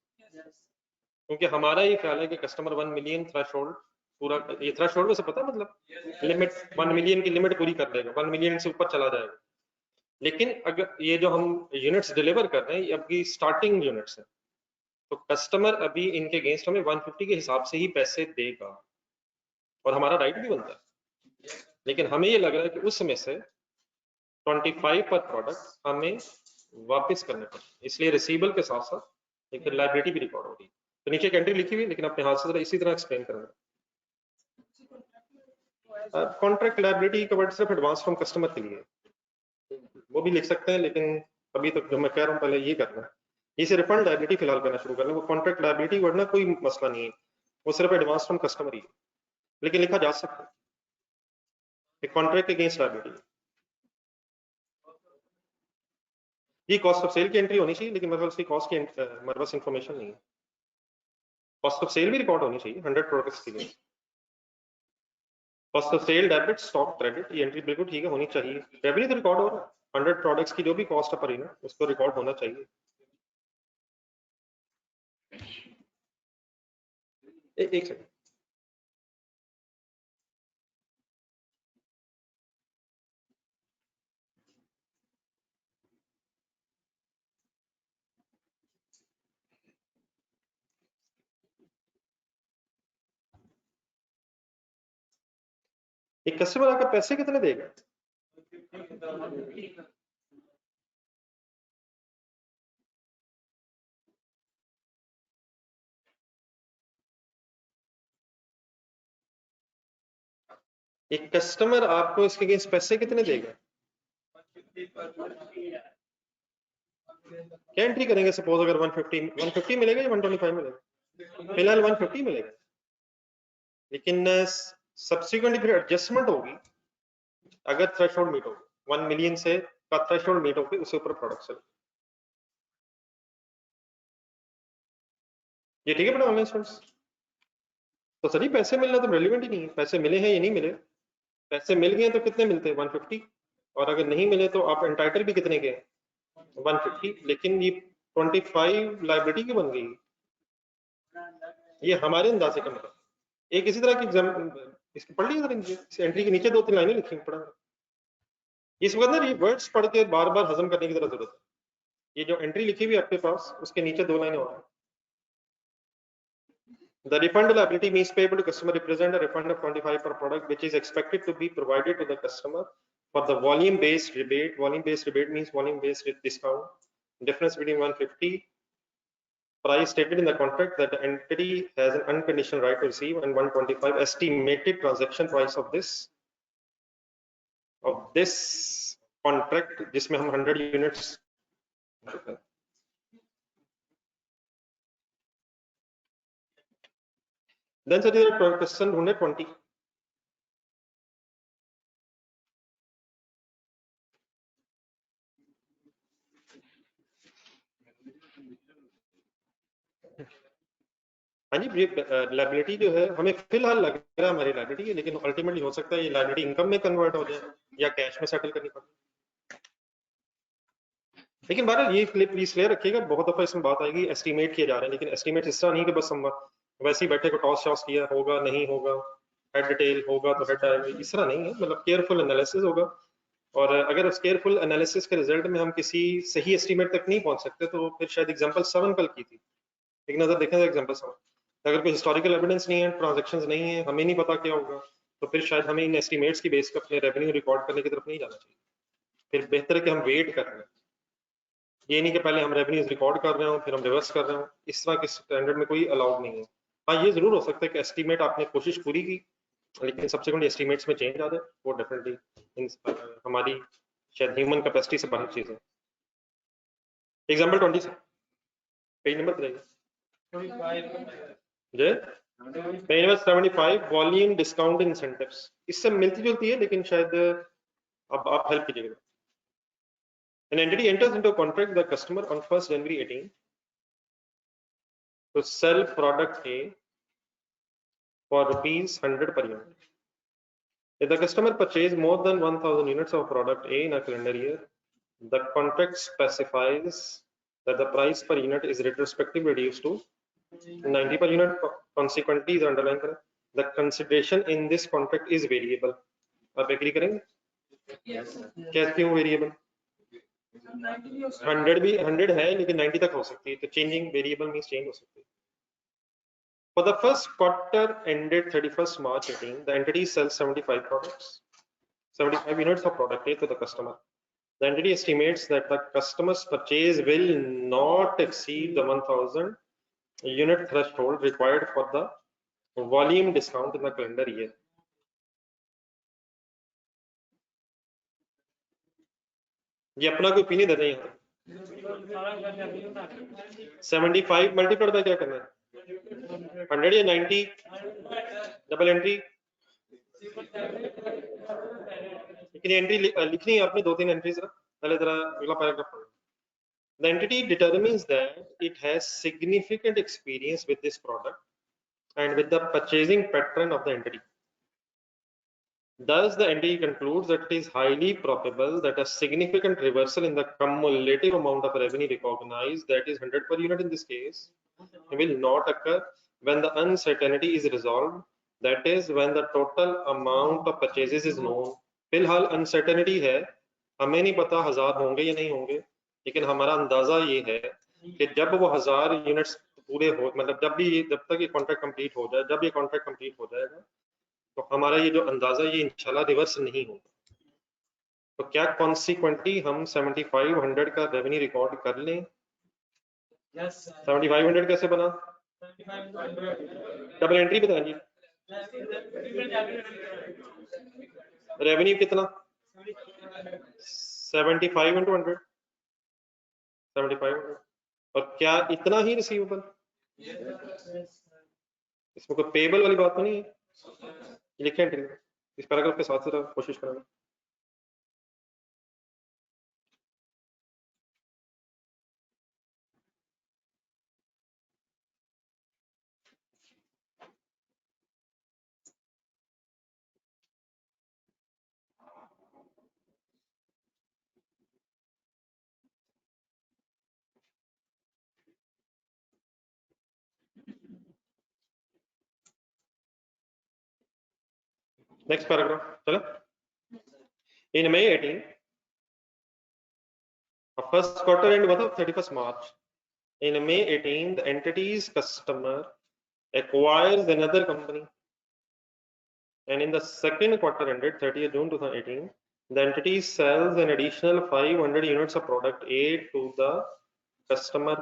क्योंकि हमारा ये ख्याल है कि कस्टमर 1 मिलियन थ्रेशोल्ड पूरा, ये थ्रेशोल्ड से पता है मतलब लिमिट 1 मिलियन की लिमिट पूरी कर देगा, 1 मिलियन से ऊपर चला जाएगा। लेकिन अगर ये जो हम यूनिट्स डिलीवर कर रहे हैं ये आपकी स्टार्टिंग यूनिट्स है, तो कस्टमर अभी इनके अगेंस्ट हमें 150 के हिसाब से ही पैसे देगा और हमारा राइट भी बनता है, लेकिन हमें ये लग रहा है कि उसमें से 25 पर प्रोडक्ट हमें वापस करने पड़े, इसलिए रिसीवेबल के साथ साथ एक लायबिलिटी भी रिकॉर्ड हो रही है। तो नीचे एक एंट्री लिखी हुई, लेकिन अपने हाथ से इसी तरह एक्सप्लेन करेंगे। कॉन्ट्रैक्ट लायबिलिटी कवर्ड सिर्फ एडवांस फ्रॉम कस्टमर के लिए, वो भी लिख सकते हैं, लेकिन अभी तो जो मैं कह रहा हूँ पहले ये करना है। इसे रिफंड लायबिलिटी फिलहाल करना शुरू करना, वो कॉन्ट्रैक्ट लायबिलिटी वरना कोई मसला नहीं है, वो सिर्फ एडवांस फ्रॉम कस्टमर ही है, लेकिन लिखा जा सकता है कॉन्ट्रैक्ट अगेंस्ट लायबिलिटी। ये कॉस्ट ऑफ सेल की एंट्री होनी चाहिए, लेकिन मतलब उसकी कॉस्ट की हमारे पास इंफॉर्मेशन नहीं है। कॉस्ट ऑफ सेल भी रिकॉर्ड होनी चाहिए 100 प्रोडक्ट्स के लिए। Cost of sale, debit, stock, credit, ये एंट्री बिल्कुल ठीक है, होनी चाहिए। रेवेन्यू तो रिकॉर्ड हो रहा है, 100 प्रोडक्ट्स की जो भी कॉस्ट है पर ना उसको रिकॉर्ड होना चाहिए। एक सेकंड, एक कस्टमर आकर पैसे कितने देगा? एक कस्टमर आपको इसके अगेंस्ट पैसे कितने देगा? क्या एंट्री करेंगे? सपोज अगर 150 मिलेगा या 125 मिलेगा? फिलहाल 150 मिलेगा, लेकिन सब्सिक्वेंटली फिर एडजस्टमेंट होगी अगर थ्रेशोल्ड मीट होगी 1 मिलियन से का थ्रेशोल्ड मीट होगी, उससे ऊपर प्रोडक्ट चले। ये ठीक है बेटा ऑनलाइन स्टूडेंट्स? तो सर पैसे मिलना तो रेलिवेंट ही नहीं है, पैसे मिले हैं या नहीं मिले। पैसे मिल गए तो कितने मिलते हैं? 150, और अगर नहीं मिले तो आप एंटाइटल भी कितने के? 150, लेकिन ये 25 लाइबिलिटी की बन गई, ये हमारे अंदाजे का मतलब। एक इसी तरह की इसकी पढ़ ली इस एंट्री के नीचे 2-3 लाइनें लिखी पढ़ा, इस वक्त ना ये वर्ड्स पढ़ के बार बार हजम करने की जरूरत है। ये जो एंट्री लिखी हुई आपके पास, उसके नीचे 2 लाइनें और हैं। The refund liability means payable to customer represent a refund of 25 per product, which is expected to be provided to the customer for the volume-based rebate. Volume-based rebate means volume-based discount. Difference between 150 price stated in the contract that the entity has an unconditional right to receive and 125 estimated transaction price of this contract, जिसमें हम 100 units then sir is question 120. हाँ जी, liability जो है हमें फिलहाल लग रहा है हमारी लाइबिलिटी है, लेकिन अल्टीमेटली हो सकता है ये लाइबिलिटी इनकम में कन्वर्ट हो जाए या कैश में सेटल करनी पड़े। लेकिन बहरहाल ये प्लीज क्लियर रखिएगा, बहुत दफा इसमें बात आएगी एस्टिमेट किए जा रहे हैं, लेकिन एस्टिमेट इस तरह नहीं कि बस हम वैसे ही बैठे को टॉस शॉस किया, होगा नहीं होगा, हेड टेल होगा तो हेड आएगा, इस तरह नहीं है। मतलब केयरफुल एनालिसिस होगा, और अगर उस केयरफुल एनालिसिस के रिजल्ट में हम किसी सही एस्टिमेट तक नहीं पहुंच सकते तो फिर शायद एग्जांपल 7 कल की थी, एक नजर देखें एग्जांपल 7, अगर कोई हिस्टोरिकल एविडेंस नहीं है, ट्रांजैक्शंस नहीं है, हमें नहीं पता क्या होगा, तो फिर शायद हमें इन एस्टिमेट्स की बेस पर अपने रेवेन्यू रिकॉर्ड करने की तरफ नहीं जाना चाहिए। फिर बेहतर है कि हम वेट कर रहे हैं, ये नहीं कि पहले हम रेवेन्यूज रिकॉर्ड कर रहे हो फिर हम रिवर्स कर रहे हो, इस तरह के स्टैंडर्ड में कोई अलाउड नहीं है। हाँ, ये जरूर हो सकता है कि एस्टिमेट आपने कोशिश पूरी की, लेकिन सबसेक्वेंट एस्टिमेट्स में चेंज आ जाए, वो डेफिनेटली हमारी शायद ह्यूमन कैपेसिटी से बाहर चीज है। एग्जाम्पल 20 पेज नंबर बताइए जी। Page number 75 volume discount incentives, इससे मिलती जुलती है, लेकिन शायद अब आप हेल्प कीजिएगा। An entity enters into a contract with the customer on 1st January 18 to sell product A for rupees 100 per unit. If the customer purchase more than 1000 units of product A in a calendar year, the contract specifies that the price per unit is retrospectively reduced to 90 per unit. Consequently, the underlying the consideration in this contract is variable. आप agree करेंगे? क्या क्यों variable? 100 भी 100 है लेकिन 90 तक हो सकती है, तो चेंजिंग वेरिएबल मींस चेंज हो सकती है। For the first quarter ended 31st March 18, the entity sells 75 products, 75 units of product A to the customer. The entity estimates that the customer's purchase will not exceed the 1000 unit threshold required for the volume discount in the calendar year. ये अपना कोई opinion दे रहे हैं। 75 multiplied by क्या करना है, 100 या 90, double entry, लेकिन एंट्री लिखनी है आपने 2-3 एंट्रीज। पहले जरा अगला पैराग्राफ पढ़ो। The entity determines that it has significant experience with this product and with the purchasing pattern of the entity. Thus, the entity concludes that it is highly probable that a significant reversal in the cumulative amount of revenue recognized, that is 100 per unit in this case, will not occur when the uncertainty is resolved, that is when the total amount of purchases is known. फिलहाल uncertainty है, हमें नहीं पता 1000 होंगे या नहीं होंगे, लेकिन हमारा अंदाजा ये है कि जब वो 1000 यूनिट्स पूरे हो, मतलब जब तक ये कॉन्ट्रैक्ट कंप्लीट हो जाए, जब ये कॉन्ट्रैक्ट कंप्लीट हो जाएगा तो हमारा ये जो अंदाजा ये इंशाल्लाह रिवर्स नहीं होगा। तो क्या कॉन्सिक्वेंटली हम 7500 का रेवेन्यू रिकॉर्ड कर लें? 7500 कैसे बना? डबल एंट्री बताइए। रेवेन्यू कितना? 75 into 100, 7500। और क्या इतना ही रिसीवेबल? इसमें कोई पेबल वाली बात तो नहीं है? लिखे एंट्री इस पैराग्राफ के साथ जरा कोशिश करेंगे। नेक्स्ट पैराग्राफ चलो। In May 18, first quarter end was 31st March. In May 18, the entity's customer acquires another company, and in the second quarter ended 30th June 2018, the entity sells an additional 500 units of product A to the customer.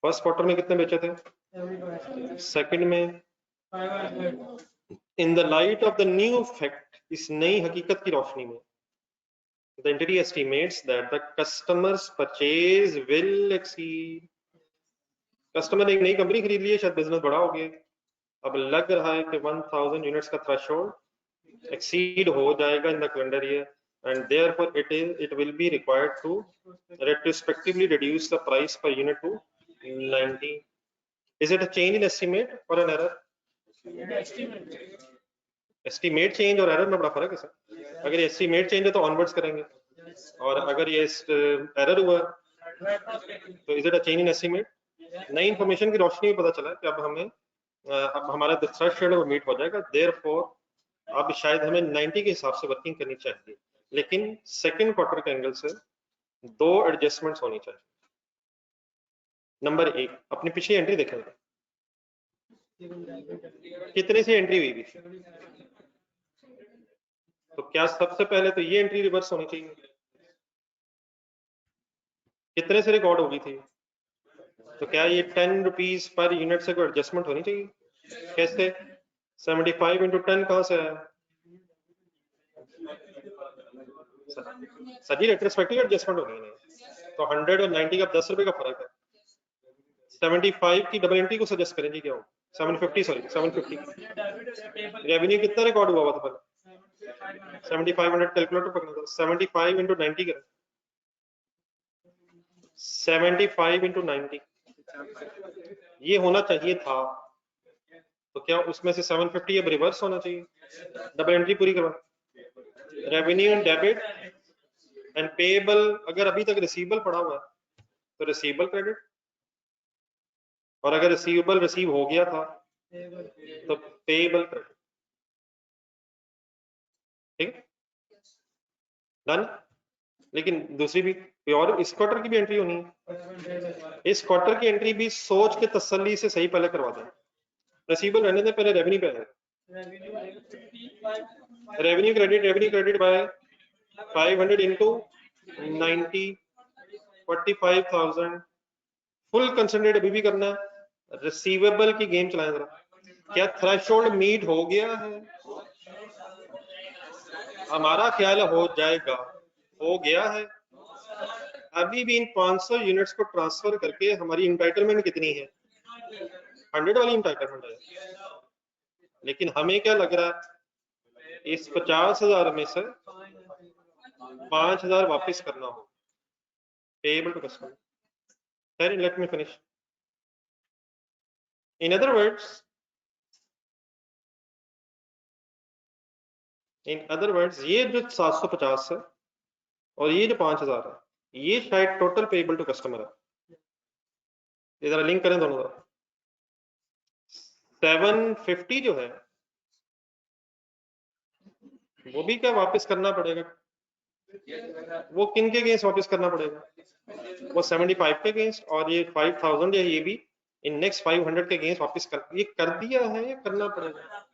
First quarter में कितने बेचे थे? Second में 500. In the light of the new fact, इस नई हकीकत की रोशनी में, the entity estimates that the customer's purchase will exceed. Customer ने एक नई कंपनी खरीद ली है, शायद बिजनेस बड़ा हो गया, अब लग रहा है कि 1000 यूनिट्स का थ्रेशोल्ड एक्सीड हो जाएगा in the calendar year, and therefore it will be required to retrospectively reduce the price per unit to 90. Is it a change in estimate or an error? Estimate change और error में बड़ा फर्क है sir. अगर estimate change है तो onwards करेंगे, और अगर ये एरर हुआ तो is it a change in estimate? नई इंफॉर्मेशन की रोशनी में पता चला कि अब हमें अब हमारा थ्रेशोल्ड वो मीट हो जाएगा, देयरफॉर अब शायद हमें 90 के हिसाब से वर्किंग करनी चाहिए, लेकिन सेकंड क्वार्टर के एंगल से 2 एडजस्टमेंट्स होनी चाहिए। नंबर 1, अपनी पिछली एंट्री देखेंगे, कितने से एंट्री हुई थी? तो क्या सबसे पहले तो ये एंट्री रिवर्स होनी चाहिए? कितने से रिकॉर्ड होगी थी? तो क्या ये 10 रुपीज पर यूनिट से कोई एडजस्टमेंट होनी चाहिए? कैसे? 75 into 10 कहां से आया? सर जी रेट्रोस्पेक्टिव एडजस्टमेंट होगी नहीं, तो 100 और 90 का 10 रुपए का फर्क है। 75 की डबल एंट्री को सजेस्ट करेंगे क्या हो? 750 सॉरी 750। रेवेन्यू कितना रिकॉर्ड हुआ था पहले? 7500 कैलकुलेटर पकड़ना था, 75 into 90 करें, 75 into 90 ये होना चाहिए था, तो क्या उसमें से 750 अब रिवर्स होना चाहिए? डबल एंट्री पूरी करवा। Revenue and debit and payable, अगर अभी तक रिसीवेबल पड़ा हुआ है तो रिसीवेबल क्रेडिट, और अगर रिसीवेबल रिसीव हो गया था तो पेएबल क्रेडिट। ठीक है, डन। लेकिन दूसरी भी और इस क्वार्टर की भी एंट्री होनी है, इस क्वार्टर की एंट्री भी सोच के तसल्ली से सही पहले करवा दें। रिसीवेबल रहने दें, पहले रेवेन्यू पे आए। Revenue credit by 500 into 90 45,000 full concentrate अभी भी करना है। रिसीवेबल की गेम चलाएं जरा, क्या थ्रेशोल्ड मीट हो गया है? हमारा ख्याल हो जाएगा, हो गया है। अभी भी इन 500 यूनिट्स को ट्रांसफर करके हमारी इंटाइटलमेंट कितनी है? 100 वाली इंटाइटलमेंट है। लेकिन हमें क्या लग रहा है, इस 50,000 में से 5,000 वापस करना हो, payable to customer. Let me finish. In other words ये जो 750 है और ये जो 5,000 है, ये शायद टोटल पेएबल टू कस्टमर है। ये जरा लिंक करें दोनों का। 750 जो है वो भी क्या वापस करना पड़ेगा? वो किन के अगेंस्ट वापस करना पड़ेगा? वो 75 के अगेंस्ट, और ये 5,000 है, ये भी इन नेक्स्ट 500 के अगेंस्ट वापस कर, ये कर दिया है या करना पड़ेगा?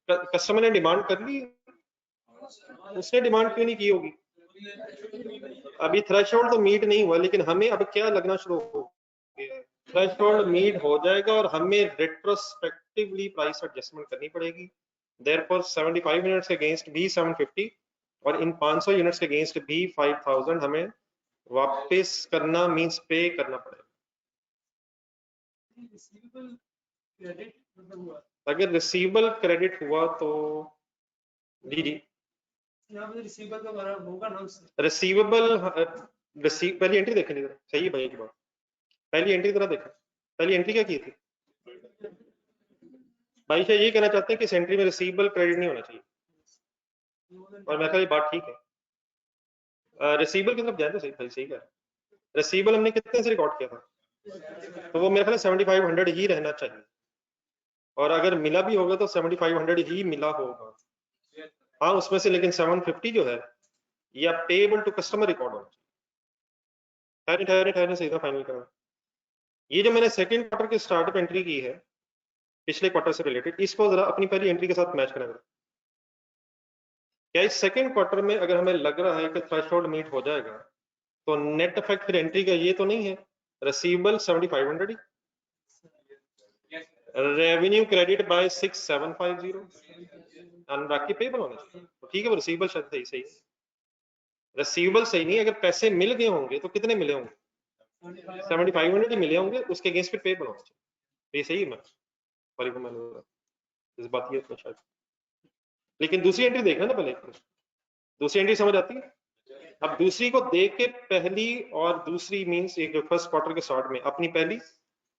कस्टमर ने डिमांड कर ली, उसने डिमांड क्यों नहीं की होगी? अभी थ्रेशोल्ड तो मीट नहीं हुआ, लेकिन हमें अब क्या लगना शुरू हो गया, थ्रेशोल्ड मीट हो जाएगा और हमें रेट्रोस्पेक्टिवली प्राइस एडजस्टमेंट करनी पड़ेगी। देयरफॉर 75 यूनिट्स के अगेंस्ट भी 750 और इन 500 यूनिट्स के अगेंस्ट भी 5,000 हमें वापस करना मींस पे करना पड़ेगा। अगर रिसीवेबल क्रेडिट हुआ तो जी जी रिसीवेबल पहली एंट्री देखें इधर, सही है भैया की बात। पहली एंट्री जरा देखें, पहली एंट्री क्या की थी? भाई शाह ये कहना चाहते हैं कि इस एंट्री में रिसीवेबल क्रेडिट नहीं होना चाहिए, और मैं कहा ये बात ठीक है। रिसीवेबल की तरफ जाए तो सही भाई, सही है। रिसीवेबल हमने कितने से रिकॉर्ड किया था? तो वो मेरे ख्याल 7500 ही रहना चाहिए, और अगर मिला भी होगा तो 7500 ही मिला होगा। हाँ उसमें से, लेकिन 750 जो है या पेएबल टू कस्टमर रिकॉर्ड होना चाहिए। ठहरे ठहरे सही था फाइनल करना। ये जो मैंने सेकंड क्वार्टर के स्टार्ट पे एंट्री की है पिछले क्वार्टर से रिलेटेड, इसको जरा अपनी पहली एंट्री के साथ मैच करें। क्या इस सेकंड क्वार्टर में अगर हमें लग रहा है कि थ्रेशोल्ड मीट हो जाएगा, तो नेट इफेक्ट फिर एंट्री का ये तो नहीं है, receivable 7500 he, revenue credit by 6750, अनुराग की पेबल होना चाहिए। तो ठीक है, वो रिसीवेबल शायद सही सही है, रिसीवेबल सही नहीं है। अगर पैसे मिल गए होंगे तो कितने मिले होंगे? 7500 ही मिले होंगे, उसके अगेंस्ट फिर पेबल होना चाहिए। तो ये सही है, मैं सॉरी को मैंने इस बात ये शायद। लेकिन दूसरी एंट्री देखना ना पहले, दूसरी एंट्री समझ आती है? अब दूसरी को देख के पहली और दूसरी मींस एक जो फर्स्ट क्वार्टर के स्टार्ट में अपनी पहली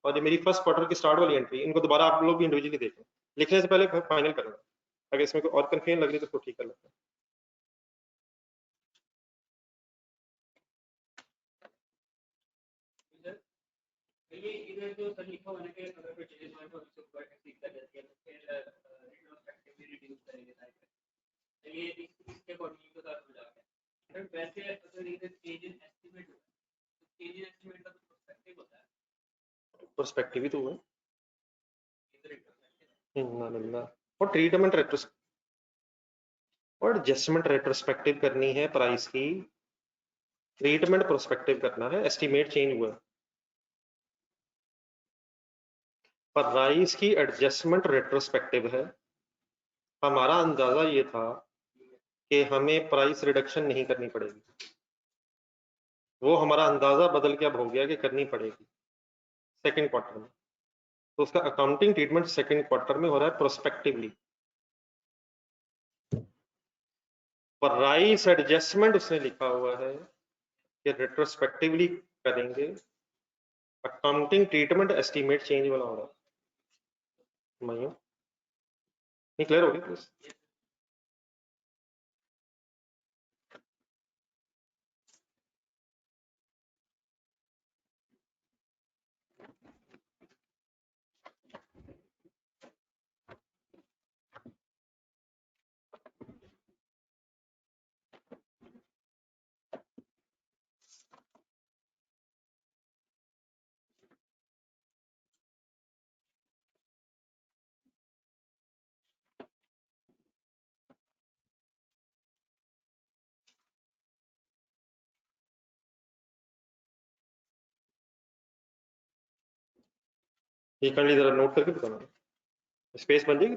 और जो मेरी फर्स्ट क्वार्टर की स्टार्ट वाली एंट्री, इनको दोबारा आप लोग भी इंडिविजुअली देखें, लिखने से पहले फाइनल करना। अगर इसमें कोई और कंफ्यूजन लग रही है तो उसको ठीक कर लेते हैं। ये इधर जो सर लिखा हुआ है कि अगर कोई चेंजेस हुए तो उसको ठीक कर देते हैं, फिर रिट्रोस्पेक्टिवली रिड्यूस करेंगे साइड पे। ये इसके अकॉर्डिंग तो साथ हो जाता है। वैसे अगर इधर चेंज इन एस्टीमेट हो तो चेंज इन एस्टीमेट का पर्सपेक्टिव होता है, पर्सपेक्टिव ही तो है ना। और ट्रीटमेंट और एडजस्टमेंट रेट्रोस्पेक्टिव करनी है प्राइस की, ट्रीटमेंट प्रोस्पेक्टिव करना है, एस्टीमेट चेंज हुआ, प्राइस की एडजस्टमेंट रेट्रोस्पेक्टिव है। हमारा अंदाजा ये था कि हमें प्राइस रिडक्शन नहीं करनी पड़ेगी, वो हमारा अंदाजा बदल के अब हो गया कि करनी पड़ेगी सेकंड क्वार्टर में। तो उसका अकाउंटिंग ट्रीटमेंट सेकंड क्वार्टर में हो रहा है प्रोस्पेक्टिवली। प्राइस एडजस्टमेंट उसने लिखा हुआ है कि रेट्रोस्पेक्टिवली करेंगे, अकाउंटिंग ट्रीटमेंट एस्टीमेट चेंज वाला हो रहा है। क्लियर हो गया? ये काइंडली जरा नोट करके बताना, स्पेस बन जाएगी।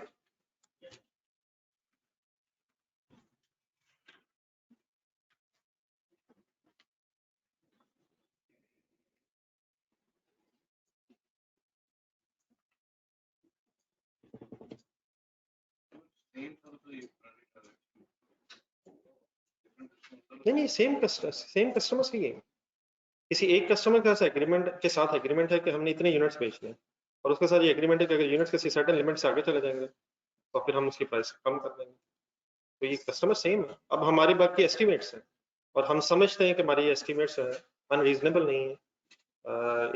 नहीं, सेम कस्टमर्स की है। किसी एक कस्टमर के साथ एग्रीमेंट है कि हमने इतने यूनिट्स बेचने हैं, और उसके साथ ये एग्रीमेंट है कि अगर यूनिट्स किसी सर्टेन लिमिट से आगे चले जाएंगे तो फिर हम उसकी प्राइस कम कर देंगे। तो ये कस्टमर सेम है। अब हमारी बाकी एस्टिमेट्स हैं, और हम समझते हैं कि हमारी एस्टिमेट्स अनरीजनेबल नहीं है,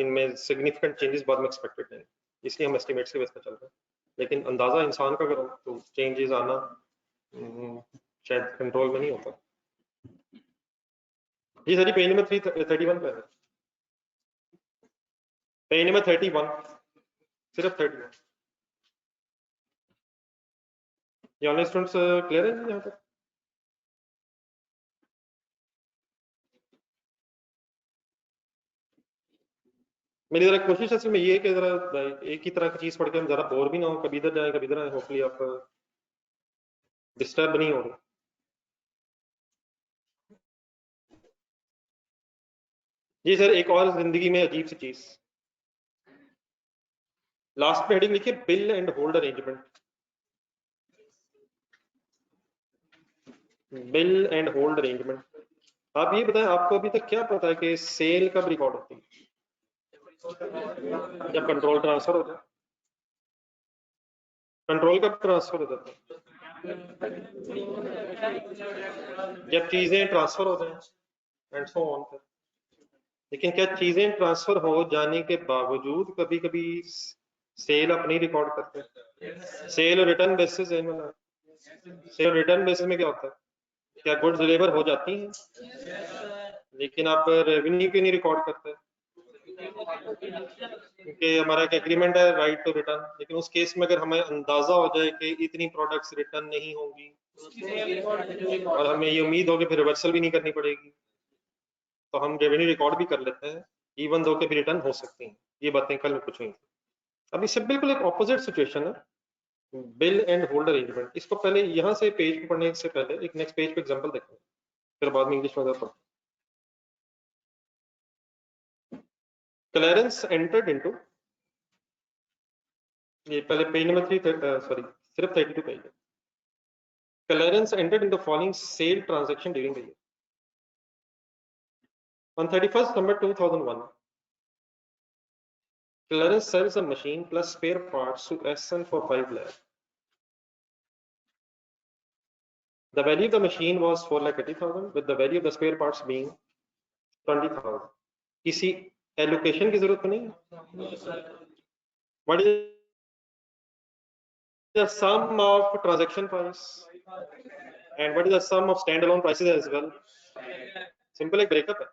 इनमें सिग्निफिकेंट चेंजेस बाद में एक्सपेक्टेड नहीं, इसलिए हम एस्टिमेट्स के बेस पर चल रहे हैं। लेकिन अंदाजा इंसान का करो तो चेंजेस आना शायद कंट्रोल में नहीं होता। ये सारी पेज नंबर 331 पे है, पेज नंबर 31, सिर्फ 31। ये ऑनलाइन स्टूडेंट्स क्लियर है यहाँ तक? मेरी जरा कोशिश असल में ये है कि जरा एक ही तरह की चीज पढ़ के हम जरा बोर भी ना हो, कभी इधर जाए कभी इधर आए, होपफुली आप डिस्टर्ब नहीं हो रहे। जी सर, एक और जिंदगी में अजीब सी चीज, लास्ट में हेडिंग लिखिए bill and hold arrangement. Bill and hold arrangement, आप ये बताएं आपको अभी तक क्या पता है कि सेल कब रिकॉर्ड होती है? जब कंट्रोल ट्रांसफर होता है। कंट्रोल कब ट्रांसफर हो जाता है? जब चीजें ट्रांसफर हो जाए, एंड सो ऑन। लेकिन क्या चीजें ट्रांसफर हो जाने के बावजूद कभी कभी सेल अपनी रिकॉर्ड करते हैं? सेल और रिटर्न बेसिस है, सेल और रिटर्न बेसिस में क्या होता है? क्या गुड्स डिलीवर हो जाती हैं, लेकिन आप रेवेन्यू क्यों नहीं रिकॉर्ड करते? क्योंकि हमारा एक एग्रीमेंट है राइट टू रिटर्न, लेकिन उस केस में अगर हमें अंदाजा हो जाए कि इतनी प्रोडक्ट्स रिटर्न नहीं होंगी और हमें ये उम्मीद हो कि फिर रिवर्सल भी नहीं करनी पड़ेगी, तो हम रेवेन्यू रिकॉर्ड भी कर लेते हैं इवन दो के भी रिटर्न हो सकती हैं। ये बातें कल कुछ हुई। अब इससे बिल्कुल एक ऑपोजिट सिचुएशन है बिल एंड होल्ड अरेंजमेंट। इसको पहले यहाँ से पेज को पढ़ने से पहले एक नेक्स्ट पेज पे एग्जांपल देखेंगे, फिर बाद में इंग्लिश में पढ़ते। क्लियरेंस एंटर्ड इनटू, ये पहले पेज नंबर 3 सॉरी सिर्फ 32 पेज है। Clarence entered into the following sale transaction during the year. On 31st December 2001, Clarence sells a machine plus spare parts to SN for 5 lakh. The value of the machine was 4,80,000 with the value of the spare parts being 20,000. किसी allocation की जरूरत नहीं। What is the sum of transaction price and what is the sum of standalone prices as well? Simple एक breakup है।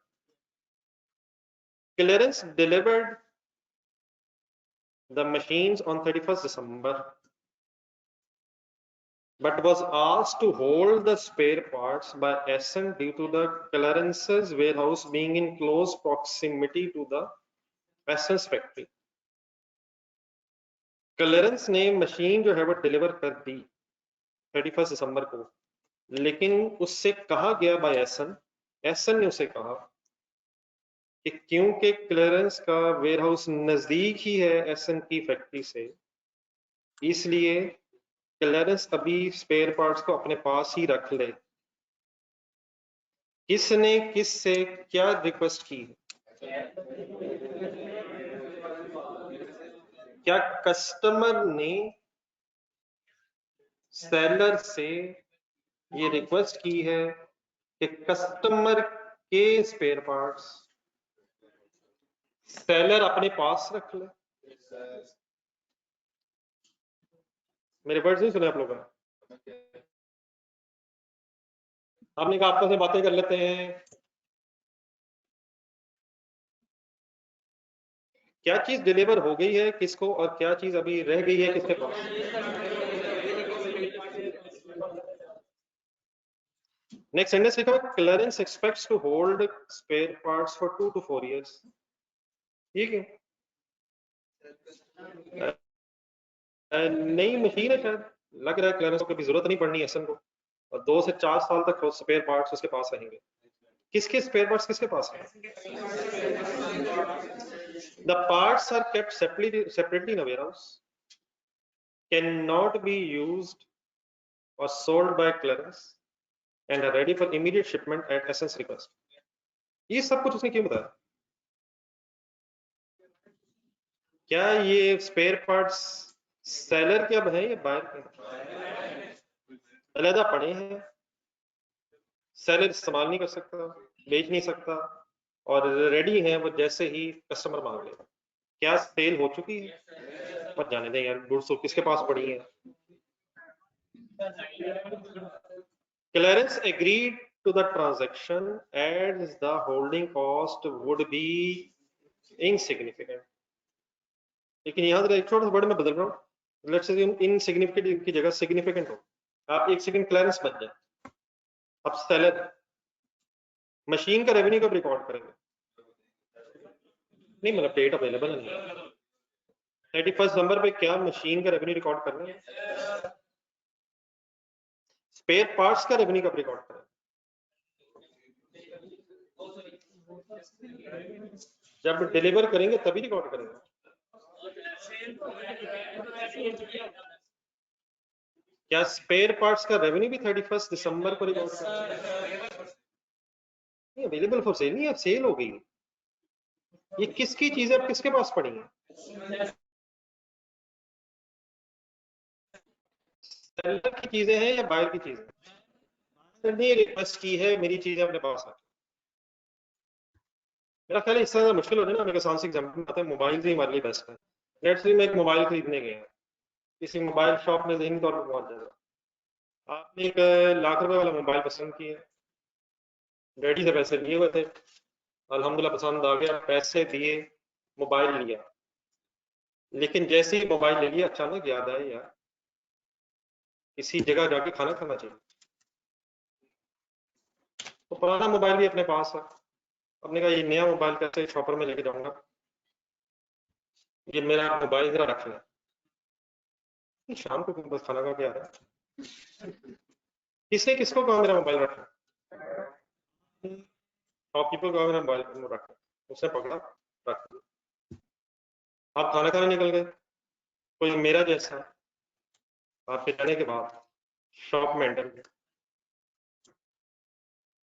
Clarence delivered the machines on 31st December but was asked to hold the spare parts by SN due to the Clarence's warehouse being in close proximity to the SN's factory. Clarence ने machine जो है वो deliver कर दी 31 दिसंबर को, लेकिन उससे कहा गया बाय एसन ने उसे कहा कि क्योंकि क्लियरेंस का वेयरहाउस नजदीक ही है एसन की फैक्ट्री से, इसलिए क्लियरेंस अभी स्पेयर पार्ट्स को अपने पास ही रख ले। किसने किससे क्या रिक्वेस्ट की? क्या कस्टमर ने सेलर से ये रिक्वेस्ट की है कि कस्टमर के स्पेयर पार्ट्स सेलर अपने पास रख ले? मेरे वर्ड्स नहीं सुने आप लोगों ने? आपने कहा आपस में बातें कर लेते हैं। क्या चीज डिलीवर हो गई है किसको और क्या चीज अभी रह गई है किसके पास? नेक्स्ट सेंटेंस लिखा है clearance expects to hold spare parts for 2 to 4 years। ठीक है, नई मशीन है शायद, लग रहा है क्लियरेंस को कभी जरूरत नहीं पड़नी एसन को, और 2 से 4 साल तक स्पेयर पार्ट्स उसके पास रहेंगे। किसके स्पेयर पार्ट्स किसके पास हैं? The parts are kept separately in a warehouse, cannot be used or sold by clearance, and are ready for immediate shipment at Essence request. ये सब कुछ उसने क्यों बताया? क्या ये स्पेयर पार्ट्स सेलर के अब है या बायर के? अलहदा पड़े हैं, सेलर इस्तेमाल नहीं कर सकता, बेच नहीं सकता, और रेडी है वो जैसे ही कस्टमर मांग लेगा। क्या सेल हो चुकी है? पर जाने दें यार, गुड्स तो किसके पास पड़ी है? Clarence agreed to the transaction as the holding cost would be insignificant. लेकिन यहाँ एक छोटा सा वर्ड में बदल रहा हूँ, लेट्स से इनसिग्निफिकेंट की जगह सिग्निफिकेंट हो, आप एक सेकंड क्लियरेंस बन जाए। अब सेलर मशीन का रेवेन्यू कब रिकॉर्ड करेंगे? नहीं मतलब डेट अवेलेबल नहीं है, 31 नंबर पे क्या मशीन का रेवेन्यू रिकॉर्ड करना है? स्पेयर पार्ट्स का रेवेन्यू कब रिकॉर्ड करें? जब डिलीवर करेंगे तभी रिकॉर्ड करेंगे। क्या स्पेयर पार्ट्स का रेवेन्यू भी 31 दिसंबर को रिकॉर्ड करेंगे? नहीं, अवेलेबल फॉर सेल नहीं है, सेल हो गई। ये किसकी चीजें अब किसके पास पड़ी हैं? सेलर की चीजें हैं या बायर की चीजें? सेलर ने रिक्वेस्ट की है मेरी चीजें अपने पास आ। मेरा ख्याल है इससे ज्यादा मुश्किल हो जाए ना, मेरे आसान से एग्जांपल आता है, मोबाइल से हमारे लिए बेस्ट है। लेट्स से मैं एक मोबाइल खरीदने गया, किसी मोबाइल शॉप में ज़हनी तौर पर पहुंच जाएगा, आपने एक लाख रुपए वाला मोबाइल पसंद किया, डैडी से पैसे लिए हुए थे, अल्हम्दुलिल्लाह पसंद आ गया, पैसे दिए, मोबाइल लिया, लेकिन जैसे ही मोबाइल ले लिया अचानक याद आया यार किसी जगह जाके खाना खाना चाहिए, तो पुराना मोबाइल भी अपने पास है, अपने कहा ये नया मोबाइल कैसे शॉपर में लेके जाऊंगा, ये मेरा मोबाइल जरा रख लें, शाम को बस खाना खा के आ रहा है, किसने किसको कहा मेरा मोबाइल रखना? शॉपकीपर को मेरा मोबाइल रख, उसने पकड़ा रख दिया। आप खाना खाने निकल गए, कोई मेरा जैसा आपके जाने के बाद शॉप में एंटर किया,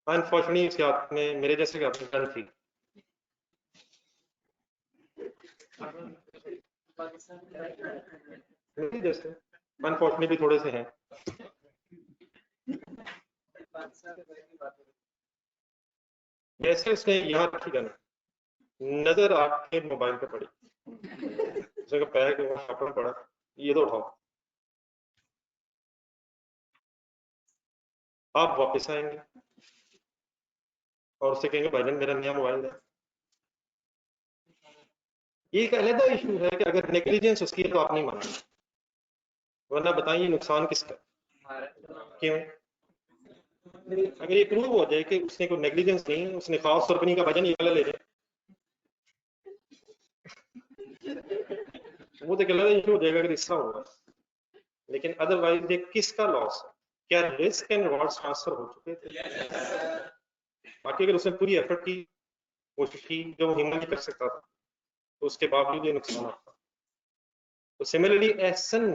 अनफॉर्चुनेटली उसके हाथ में मेरे जैसे के हाथ में गन थी, मेरे जैसे अनफॉर्चुनेटली थोड़े से हैं, जैसे उसने यहाँ रखी गन नजर आपके मोबाइल पे पड़ी, उसका पैर के वहां पर पड़ा, ये तो उठाओ, आप वापस आएंगे और उससे कहेंगे भाईजान मेरा नया मोबाइल है। ये एक अलग इशू है कि अगर नेग्लिजेंस उसकी है तो आप नहीं मानते, वरना बताइए नुकसान किसका? क्यों? अगर ये प्रूव हो जाए कि उसने कोई नेग्लिजेंस नहीं, उसने खास तौर पर नहीं कहा भाईजान ये वाला ले जाए, वो तो एक अलग इशू हो जाएगा अगर इसका होगा, लेकिन अदरवाइज ये किसका लॉस है? क्या रिस्क एंड रिवॉर्ड्स ट्रांसफर हो चुके थे? बाकी अगर उसने पूरी एफर्ट की, कोशिश की जो वो ह्यूमन नहीं कर सकता था, तो उसके बावजूद ये नुकसान आता। तो सिमिलरली एसन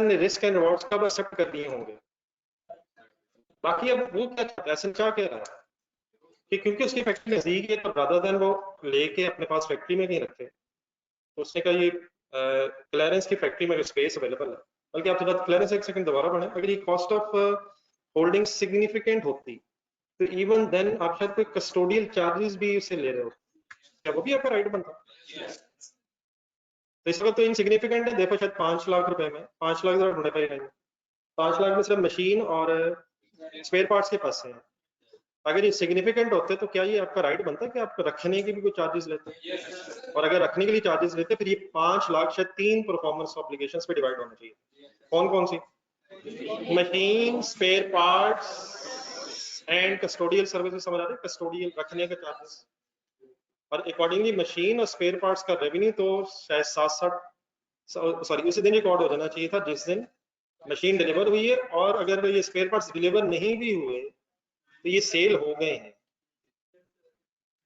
ने रिस्क एंड रिवॉर्ड्स कब एक्सेप्ट कर दिए होंगे? बाकी अब वो क्या चाहता है, एसन क्या कह रहा है कि क्योंकि उसकी फैक्ट्री नजदीक है तो रादर देन वो लेके अपने पास फैक्ट्री में नहीं रखते, तो उसने कहा ये क्लियरेंस की फैक्ट्री में स्पेस अवेलेबल है, बल्कि आप थोड़ा क्लियरेंस एक सेकंड दोबारा पढ़ें, अगर ये कॉस्ट ऑफ होल्डिंग सिग्निफिकेंट होती तो इवन देन आप शायद कोई कस्टोडियल चार्जेस भी उसे ले रहे हो, क्या वो भी आपका राइट बनता? तो इस वक्त तो इनसिग्निफिकेंट है, देखो शायद 5 लाख रुपए में 5 लाख जरा ढूंढे पाएंगे, 5 लाख में सिर्फ मशीन और स्पेयर पार्ट्स के पास है, अगर ये सिग्निफिकेंट होते तो क्या ये आपका राइट बनता कि आप रखने के भी कोई चार्जेस लेते हैं? और अगर रखने के लिए चार्जेस लेते फिर ये 5 लाख शायद 3 परफॉर्मेंस ऑब्लिगेशंस पे डिवाइड होना चाहिए, कौन कौन सी? Machine, spare parts and custodial services, समझ आ रहे हैं? कस्टोडियल रखने के चार्जेस, और अकॉर्डिंगली मशीन और स्पेयर पार्ट्स का रेवेन्यू तो शायद 7-8 उसी दिन रिकॉर्ड हो जाना चाहिए था जिस दिन मशीन डिलीवर हुई है, और अगर ये स्पेयर पार्ट्स डिलीवर नहीं भी हुए तो ये सेल हो गए हैं।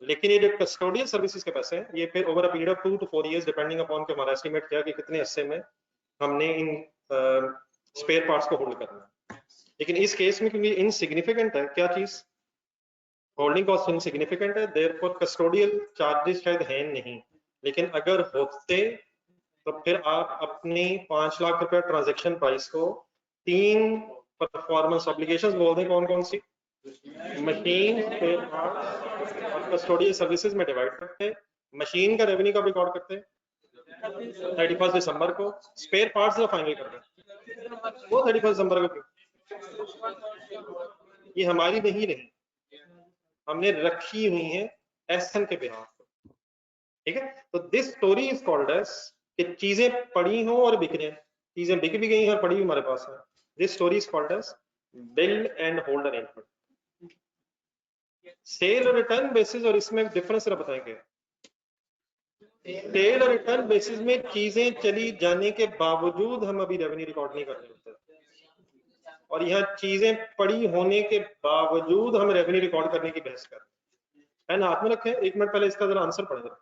लेकिन ये जो कस्टोडियल सर्विसेज के पैसे हैं ये फिर over a period of 2 to 4 years depending upon के हमारा एस्टिमेट किया कि कितने हिस्से में हमने इन स्पेयर पार्ट्स को होल्ड करना है। लेकिन इस केस में क्योंकि इनसिग्निफिकेंट है क्या चीज, होल्डिंग कॉस्ट इनसिग्निफिकेंट है, देयरफॉर कस्टोडियल चार्जेस शायद है नहीं। लेकिन अगर होते तो फिर आप अपनी 5 लाख रुपए ट्रांजैक्शन प्राइस को 3 परफॉर्मेंस ऑब्लिगेशंस बोल दें कौन कौन सी, मशीन, स्पेयर पार्ट्स और कस्टोडियल सर्विसेज में डिवाइड करते हैं। मशीन का रेवेन्यू कब रिकॉर्ड करते हैं, 31 दिसंबर को। स्पेयर पार्ट्स जो फाइनल कर रहे हैं वो 31 दिसंबर को। ये हमारी नहीं रही, हमने रखी हुई है एसन के बिहार पर, ठीक है। तो this story is called as कि चीजें पड़ी हो और बिक रही हैं, चीजें बिक भी गई हैं और पड़ी भी हमारे पास है। This story is called as bill and hold arrangement, sale और रिटर्न बेसिस। और इसमें डिफरेंस जरा बताएंगे। सेल और रिटर्न बेसिस में चीजें चली जाने के बावजूद हम अभी रेवेन्यू रिकॉर्ड नहीं कर रहे होते, और यहाँ चीजें पड़ी होने के बावजूद हम रेवेन्यू रिकॉर्ड करने की बहस कर रहे हैं। पेन हाथ में रखें, 1 मिनट पहले इसका जरा आंसर पढ़े जरा।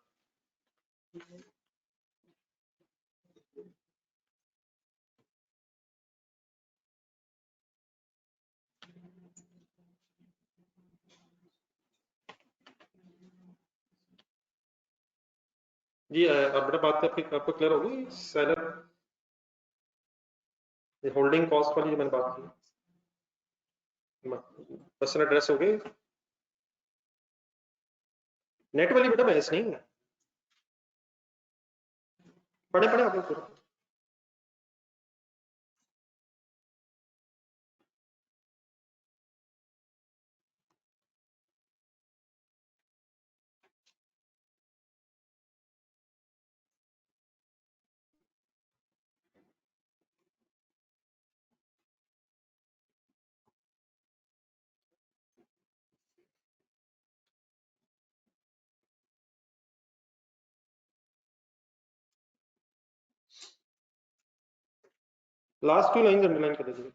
जी अब बात आपको क्लियर होगी। सेलर होल्डिंग कॉस्ट वाली जो मैंने बात की, पर्सनल एड्रेस हो गए, नेट वाली बेटा बहस नहीं है, पढ़े पढ़े आप लोग। लास्ट 2 लाइन अंडरलाइन कर दीजिए।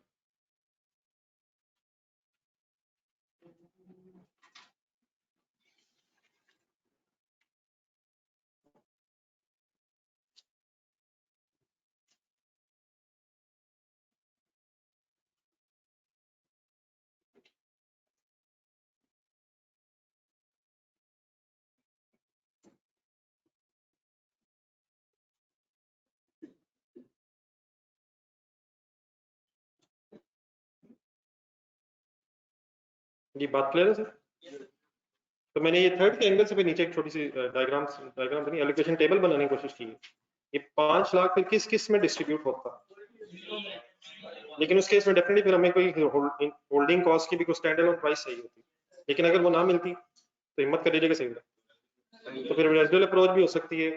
ये बात क्लियर है सर। तो मैंने ये थर्ड के एंगल से फिर नीचे एक छोटी सी डायग्राम बनी, एलोकेशन टेबल बनाने की कोशिश की। ये 5 लाख फिर किस किस में डिस्ट्रीब्यूट होता, लेकिन उस केस में डेफिनेटली फिर हमें कोई होल्डिंग कॉस्ट की भी कोई स्टैंड अलोन प्राइस चाहिए होती। लेकिन अगर वो ना मिलती तो हिम्मत कर लीजिएगा सही है। तो फिर रेजिडुअल अप्रोच भी हो सकती है,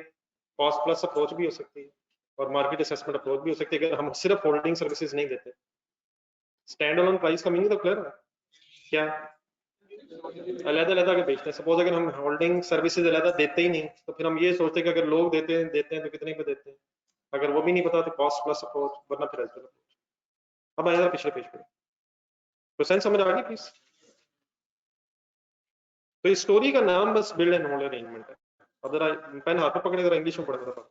कॉस्ट प्लस अप्रोच भी हो सकती है, और मार्केट असेसमेंट अप्रोच भी हो सकती है अगर हम सिर्फ होल्डिंग सर्विसेज नहीं देते। स्टैंड अलोन प्राइस का मीनिंग तो क्लियर है क्या, अलग अलग के बेचते हैं। सपोज अगर हम होल्डिंग सर्विसेज अलग देते ही नहीं तो फिर हम ये सोचते हैं कि अगर लोग देते हैं तो कितने पे देते हैं, अगर वो भी नहीं पता तो कॉस्ट प्लस अप्रोच, वरना फिर रेजिडुअल अप्रोच। अब आइए पिछले पेज पे, तो सेंस समझ आ गई प्लीज। तो इस स्टोरी का नाम बस बिल्ड एंड होल्ड अरेंजमेंट है। अब जरा पेन हाथ में पकड़े जरा इंग्लिश में पढ़ रहा।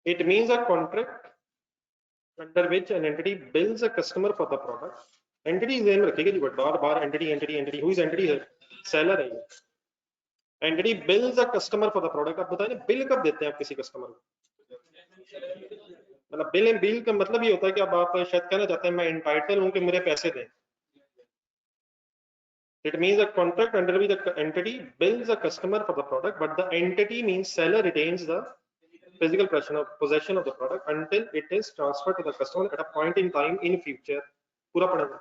It means a contract under which an entity bills a customer for the product. Entity ध्यान रखिएगा जी, बार बार entity entity entity, who is entity है, सेलर है ये। Entity bills a customer for the product. आप बताइए बिल कब देते हैं आप किसी कस्टमर को, मतलब बिल का मतलब ये होता है कि अब आप शायद कहना चाहते हैं मैं एंटाइटल हूं कि मेरे पैसे दें। It means a contract under which the entity bills a customer for the product, but the entity means seller retains the physical possession of the product until it is transferred to the customer at a point in time in future. पूरा पढ़ेगा।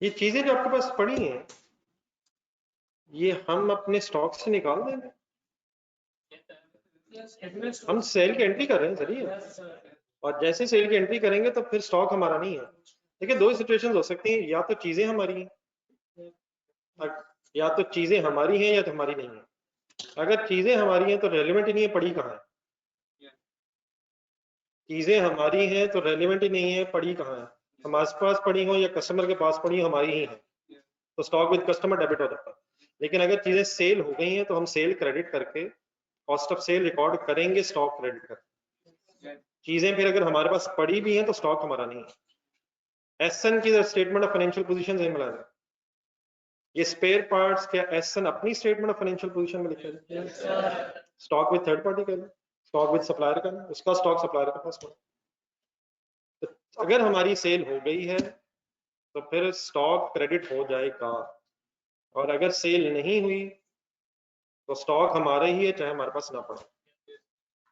ये चीजें जो आपके पास पड़ी हैं ये हम अपने स्टॉक से निकाल देंगे। हम सेल की एंट्री कर रहे हैं सर ये, और जैसे सेल की एंट्री करेंगे तो फिर स्टॉक हमारा नहीं है। देखिए दो सिचुएशंस हो सकती हैं, या तो चीजें हमारी हैं, या तो चीजें हमारी हैं या तो हमारी नहीं है। अगर चीजें हमारी हैं तो रेलिवेंट ही नहीं है पड़ी कहाँ है। चीजें हमारी हैं तो रेलिवेंट ही नहीं है पड़ी कहाँ है। हमारे पास पड़ी हो या कस्टमर के पास पड़ी हो, हमारी ही है, तो स्टॉक विद कस्टमर डेबिट हो जाता है। लेकिन अगर चीजें सेल हो गई हैं तो हम सेल क्रेडिट करके कॉस्ट ऑफ सेल रिकॉर्ड करेंगे स्टॉक क्रेडिट कर। चीजें फिर अगर हमारे पास पड़ी भी हैं तो स्टॉक हमारा नहीं है। एसएन की स्टेटमेंट ऑफ फाइनेंशियल पोजीशन से मिला है ये स्पेयर पार्ट्स, क्या एसएन अपनी स्टेटमेंट ऑफ फाइनेंशियल पोजीशन में लिखे हैं? स्टॉक विद थर्ड पार्टी कर, स्टॉक विद सप्लायर का, उसका स्टॉक सप्लायर के पास। तो अगर हमारी सेल हो गई है तो फिर स्टॉक क्रेडिट हो जाएगा, और अगर सेल नहीं हुई तो स्टॉक हमारा ही है चाहे हमारे पास ना पड़े।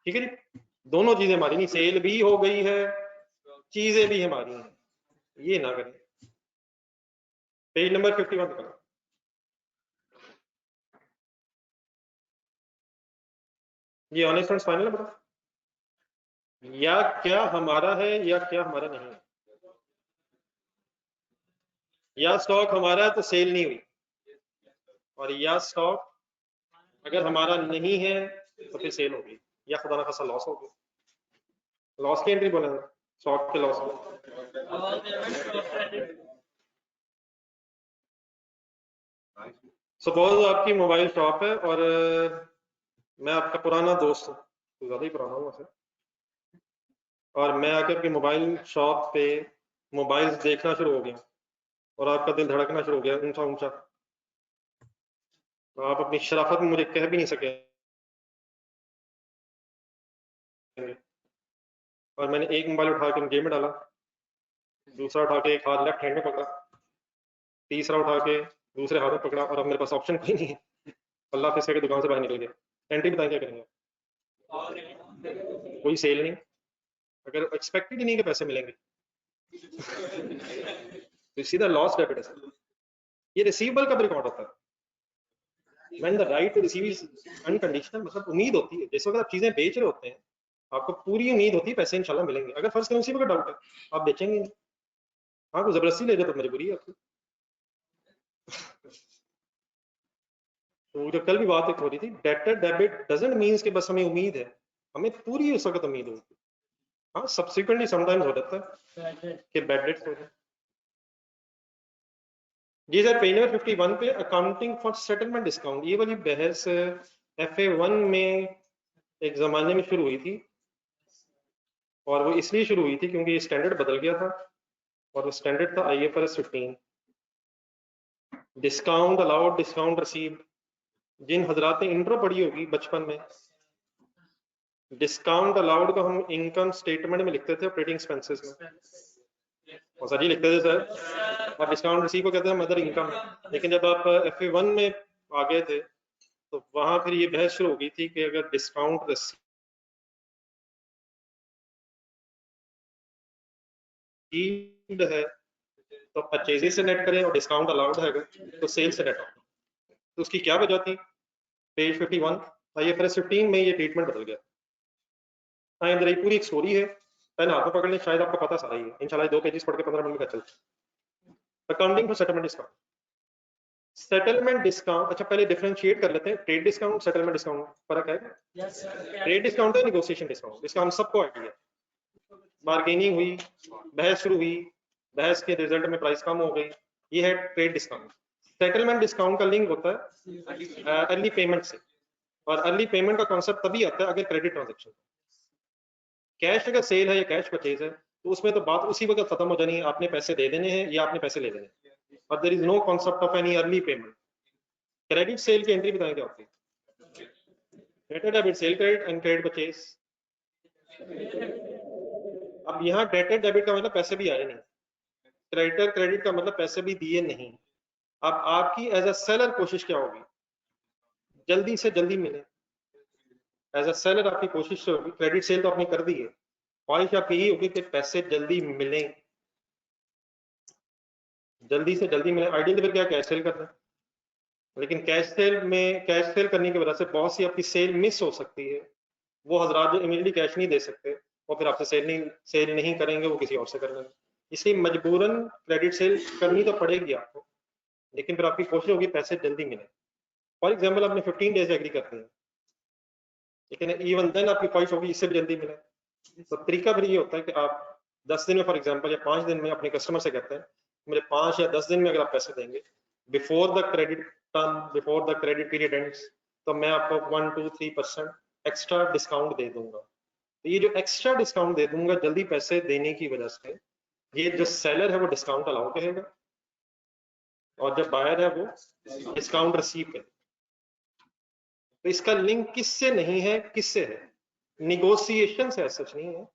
ठीक है जी, दोनों चीजें हमारी नहीं, सेल भी हो गई है चीजें भी हमारी हैं, ये ना करें। पेज नंबर 51 का ये ऑनेस्ट फंड्स फाइनल है बता, या क्या हमारा है या क्या हमारा नहीं है। या स्टॉक हमारा है तो सेल नहीं हुई, और या स्टॉक अगर हमारा नहीं है तो फिर सेल होगी, या खुदा ना खासा लॉस हो गया। लॉस की एंट्री बोले स्टॉक के लॉस में। सपोज आपकी मोबाइल शॉप है और मैं आपका पुराना दोस्त हूँ, तो ज्यादा ही पुराना हूँ वैसे, और मैं आके आपकी मोबाइल शॉप पे मोबाइल देखना शुरू हो गया और आपका दिल धड़कना शुरू हो गया ऊंचा ऊंचा, तो आप अपनी शराफत में मुझे कह भी नहीं सके, और मैंने एक मोबाइल उठा के जेब में डाला, दूसरा उठा के एक हाथ लेफ्ट हैंड में पकड़ा, तीसरा उठा के दूसरे हाथ में पकड़ा, और अब मेरे पास ऑप्शन कोई नहीं है, अल्लाह फिर के दुकान से बाहर निकल गया। एंट्री बताएं क्या करेंगे। कोई सेल नहीं, अगर एक्सपेक्टेड ही नहीं कि पैसे मिलेंगे तो सीधा लॉस डेबिट है। ये रिसीवेबल कब रिकॉर्ड होता है? When the right to receive is unconditional, मतलब उम्मीद होती है, जैसे अगर आप चीजें बेच रहे होते हैं आपको पूरी उम्मीद होती है पैसे इंशाल्लाह मिलेंगे, अगर फर्स्ट करेंसी में डाउट है आप बेचेंगे नहीं। हाँ को जबरदस्ती ले जाए तो मजबूरी है आपकी। तो जो कल भी बात एक हो रही थी, डेटर डेबिट डजंट मीन्स कि बस हमें उम्मीद है, हमें पूरी उस वक्त उम्मीद होगी। हाँ सब्सिक्वेंटली समटाइम्स हो जाता है कि बैड डेट्स हो जाए। जी सर, पेज नंबर 51 पे अकाउंटिंग फॉर सेटलमेंट डिस्काउंट, ये वाली बहस FA1 में एक जमाने में शुरू हुई थी, और वो इसलिए शुरू हुई थी क्योंकि स्टैंडर्ड बदल गया था, और वो स्टैंडर्ड था IFRS 15, discount allowed discount received. जिन हजरात ने इंट्रो पढ़ी होगी बचपन में, डिस्काउंट अलाउड को हम इनकम स्टेटमेंट में लिखते थे ऑपरेटिंग एक्सपेंसेस में, और सर जी लिखते थे सर, और डिस्काउंट रिसीव को कहते हैं मदर इनकम में। लेकिन जब आप FA1 में आ गए थे तो वहां फिर ये बहस शुरू हो गई थी कि अगर डिस्काउंट रिसीव्ड है तो परचेजेस से नेट करें, और डिस्काउंट अलाउड है तो सेल से नेट हो। तो उसकी क्या वजह थी? पेज 51 IFRS 15 में ये ट्रीटमेंट बदल गया। हाँ अंदर एक पूरी एक स्टोरी है, पहले हाथ में पकड़ लें, शायद आपको पता सारा ही है इंशाल्लाह, 2 पेजेस पढ़ के 15 मिनट में चलते। Accounting for settlement discount, settlement discount, अच्छा पहले डिफरेंशिएट कर लेते हैं, ट्रेड डिस्काउंट सेटलमेंट डिस्काउंट फर्क है। ट्रेड डिस्काउंट है नेगोशिएशन डिस्काउंट, इसका हम सबको आइडिया, बार्गेनिंग हुई, बहस शुरू हुई, बहस के रिजल्ट में प्राइस कम हो गई, ये है ट्रेड डिस्काउंट। सेटलमेंट डिस्काउंट का लिंक होता है अर्ली पेमेंट से, और अर्ली पेमेंट का कॉन्सेप्ट तभी आता है अगर क्रेडिट ट्रांजेक्शन, कैश अगर सेल है या कैश परचेज है तो उसमें तो बात उसी वक्त खत्म हो जानी है, आपने पैसे दे देने हैं या आपने पैसे ले देने हैं, और there is no concept of any early payment. Credit sale की एंट्री बताएंगे आपकी, debtor debit sale credit and credit purchase. अब यहाँ डेटर डेबिट का मतलब पैसे भी आए नहीं, क्रेडिटर क्रेडिट का मतलब पैसे भी दिए नहीं। अब आपकी एज अ सेलर कोशिश क्या होगी, जल्दी से जल्दी मिले। एज अ सेलर आपकी कोशिश होगी, क्रेडिट सेल तो आपने कर दी है, ख्वाहिश आपकी यही होगी कि पैसे जल्दी मिलें, जल्दी से जल्दी मिले। आइडियल फिर क्या कैश सेल करना है, लेकिन कैश सेल करने की वजह से बहुत सी आपकी सेल मिस हो सकती है। वो हजरात जो इमीडिएटली कैश नहीं दे सकते वो फिर आपसे सेल नहीं करेंगे, वो किसी और से कर लेंगे। इसलिए मजबूरन क्रेडिट सेल करनी तो पड़ेगी आपको, लेकिन फिर आपकी कोशिश होगी पैसे जल्दी मिले। फॉर एग्जाम्पल आपने 15 डेज एग्री करते हैं, लेकिन इवन देन आपकी ख्वाहिश होगी इससे भी जल्दी मिले। तो तरीका फिर ये होता है कि आप 10 दिन में फॉर एग्जाम्पल या 5 दिन में अपने कस्टमर से कहते हैं मुझे 5 या 10 दिन में अगर आप पैसे देंगे before the credit term, before the credit period ends, तो मैं आपको 1-2-3% एक्स्ट्रा डिस्काउंट दे दूंगा। तो ये जो एक्स्ट्रा डिस्काउंट दे दूंगा जल्दी पैसे देने की वजह से, ये जो सेलर है वो डिस्काउंट अलाउ करेगा और जो बायर है वो डिस्काउंट रिसीव करेगा। तो इसका लिंक किससे नहीं है, किससे है? निगोशिएशन से सच नहीं है,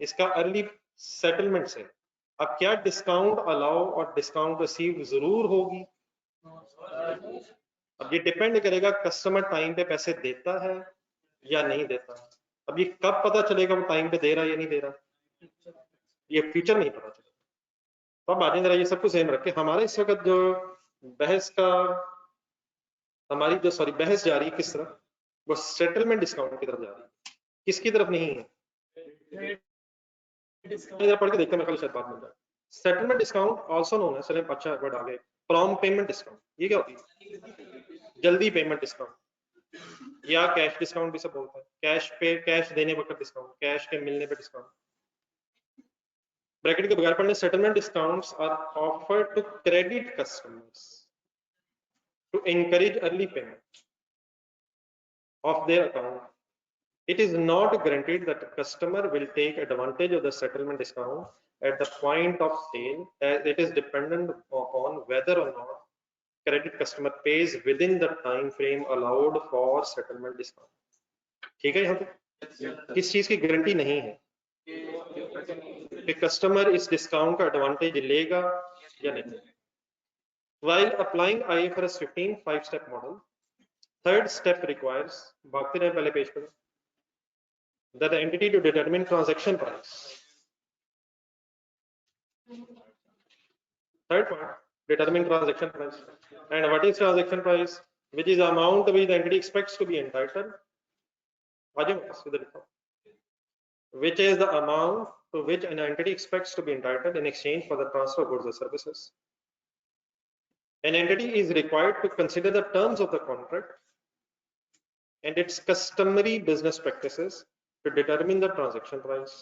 इसका अर्ली सेटलमेंट से। अब क्या डिस्काउंट अलाउ और डिस्काउंट रिसीव जरूर होगी, अब ये डिपेंड करेगा कस्टमर टाइम पे पैसे देता है या नहीं देता। अब ये कब पता चलेगा वो टाइम पे दे रहा है या नहीं दे रहा, ये फ्यूचर नहीं पता चलेगा। तो अब आ जरा ये सब कुछ सेम रख के हमारा इस वक्त जो बहस का हमारी जो सॉरी बहस जा रही है किस तरफ, वो सेटलमेंट डिस्काउंट की तरफ जा रही है, किसकी तरफ नहीं है। पढ़ के देखते हैं, मैं शायद बात मिल जाए। सेटलमेंट डिस्काउंट आल्सो नोन है, चले अच्छा वर्ड आगे, प्रॉम्प्ट पेमेंट डिस्काउंट। ये क्या होती है? जल्दी पेमेंट डिस्काउंट या कैश डिस्काउंट भी सब बोलते हैं। कैश पे, कैश देने वक्त डिस्काउंट, कैश के मिलने पे डिस्काउंट। ब्रैकेट के बगैर पढ़ने, settlement discounts are offered to credit customers to encourage early payment of their account. It is not guaranteed that the customer will take advantage of the settlement discount at the point of sale, as it is dependent upon whether or not credit customer pays within the time frame allowed for settlement discount. ठीक है, यहाँ पे किस चीज की guarantee नहीं है कि कस्टमर इस डिस्काउंट का एडवांटेज लेगा या नहीं। While applying IFRS 15 5-step model, third step requires, भागते रहे पहले पेज पर, that the entity to determine transaction price. Third part, determine transaction price. And what is transaction price? Which is the amount which the entity expects to be entitled. Which is the amount to which an entity expects to be entitled in exchange for the transfer of goods or services. An entity is required to consider the terms of the contract and its customary business practices to determine the transaction price.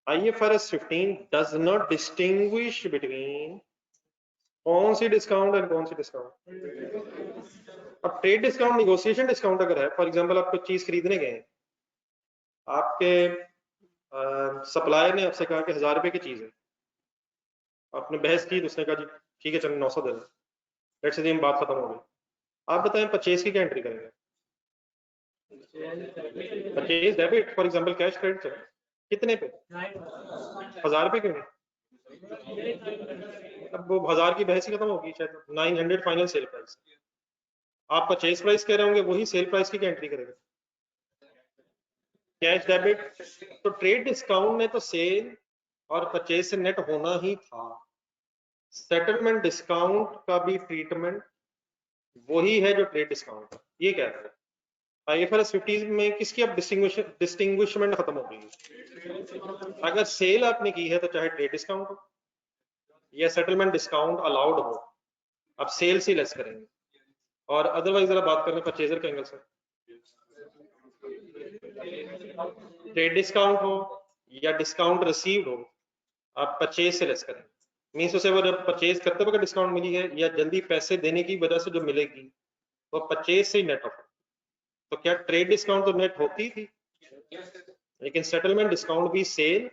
IFRS 15 does not distinguish between कौन सी discount है कौन सी discount. अब trade discount negotiation discount अगर है, for example आप कुछ चीज खरीदने गए, आपके सप्लायर ने आपसे कहा कि 1000 रुपए की चीज है, आपने बहस की तो उसने कहा जी ठीक है चलो 900 दे दो, लेट्स से बात खत्म हो गई। आप बताएं परचेज की क्या एंट्री करेंगे? Purchase debit, for example cash credit चले कितने पे? 1000 रुपए क्यों नहीं? अब वो 1000 की बहस ही खत्म होगी, शायद 900 फाइनल सेल प्राइस। आप परचेज प्राइस कह रहे होंगे, वही सेल प्राइस की क्या एंट्री करेगा? Cash debit. तो ट्रेड डिस्काउंट में तो सेल और परचेज से नेट होना ही था। सेटलमेंट डिस्काउंट का भी ट्रीटमेंट वही है जो ट्रेड डिस्काउंट है। ये कह रहे हैं IFRS 15 में किसकी अब डिस्टिंग्विशमेंट खत्म हो गई। अगर सेल आपने की है तो चाहे ट्रेड डिस्काउंट हो या सेटलमेंट डिस्काउंट अलाउड हो, अब सेल से लेस करेंगे। और अदरवाइज जरा बात करें परचेजर के एंगल से, ट्रेड डिस्काउंट हो या डिस्काउंट रिसीव्ड हो, आप परचेज से लेस करें। मीन्स उसे वो जब परचेज करते वक्त डिस्काउंट मिली है या जल्दी पैसे देने की वजह से जो मिलेगी वो परचेज से ही नेट ऑफ। तो क्या ट्रेड डिस्काउंट तो नेट होती थी, लेकिन सेटलमेंट डिस्काउंट भी सेल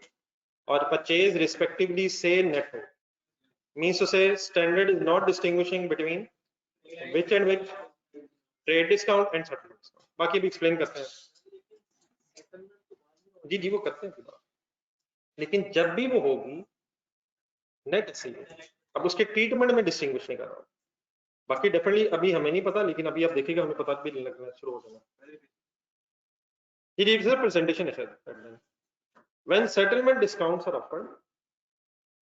और परचेज रिस्पेक्टिवली से नेट हो। मीन्स उसे standard is not distinguishing between which and which, trade discount and settlement discount. बाकी भी एक्सप्लेन करते हैं जी जी वो करते हैं, लेकिन जब भी वो होगी नेट से, अब उसके ट्रीटमेंट में डिस्टिंग्विश नहीं कर रहा हूं। बाकी डेफिनेटली अभी हमें नहीं पता, लेकिन अभी आप देखिएगा हमें पता भी नहीं लगना शुरू हो जाना। ये प्रेजेंटेशन है शायद। When settlement discounts are offered,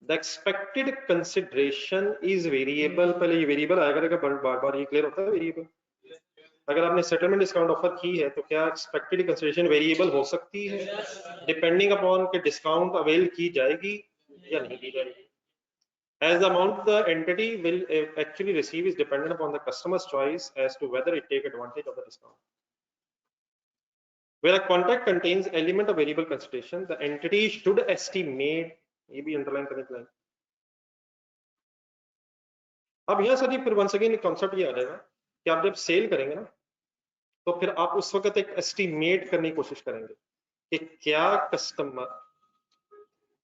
the expected consideration is variable, पहले ये वेरिएबल आया करेगा, बार बार ये क्लियर होता है वेरिएबल। अगर आपने सेटलमेंट डिस्काउंट ऑफर की है तो क्या एक्सपेक्टेड कंसिडरेशन वेरिएबल हो सकती है डिपेंडिंग अपॉन कि डिस्काउंट अवेल की जाएगी या नहीं की जाएगी। As the amount the entity will actually receive is dependent upon the customer's choice as to whether it take advantage of the discount. Where a contract contains element of variable consideration, the entity should estimate, ये भी underline करने के लिए। अब यहाँ sir फिर once again concept ये आ जाएगा कि आप जब सेल करेंगे ना तो फिर आप उस वक्त एक एस्टिमेट करने की कोशिश करेंगे कि क्या कस्टमर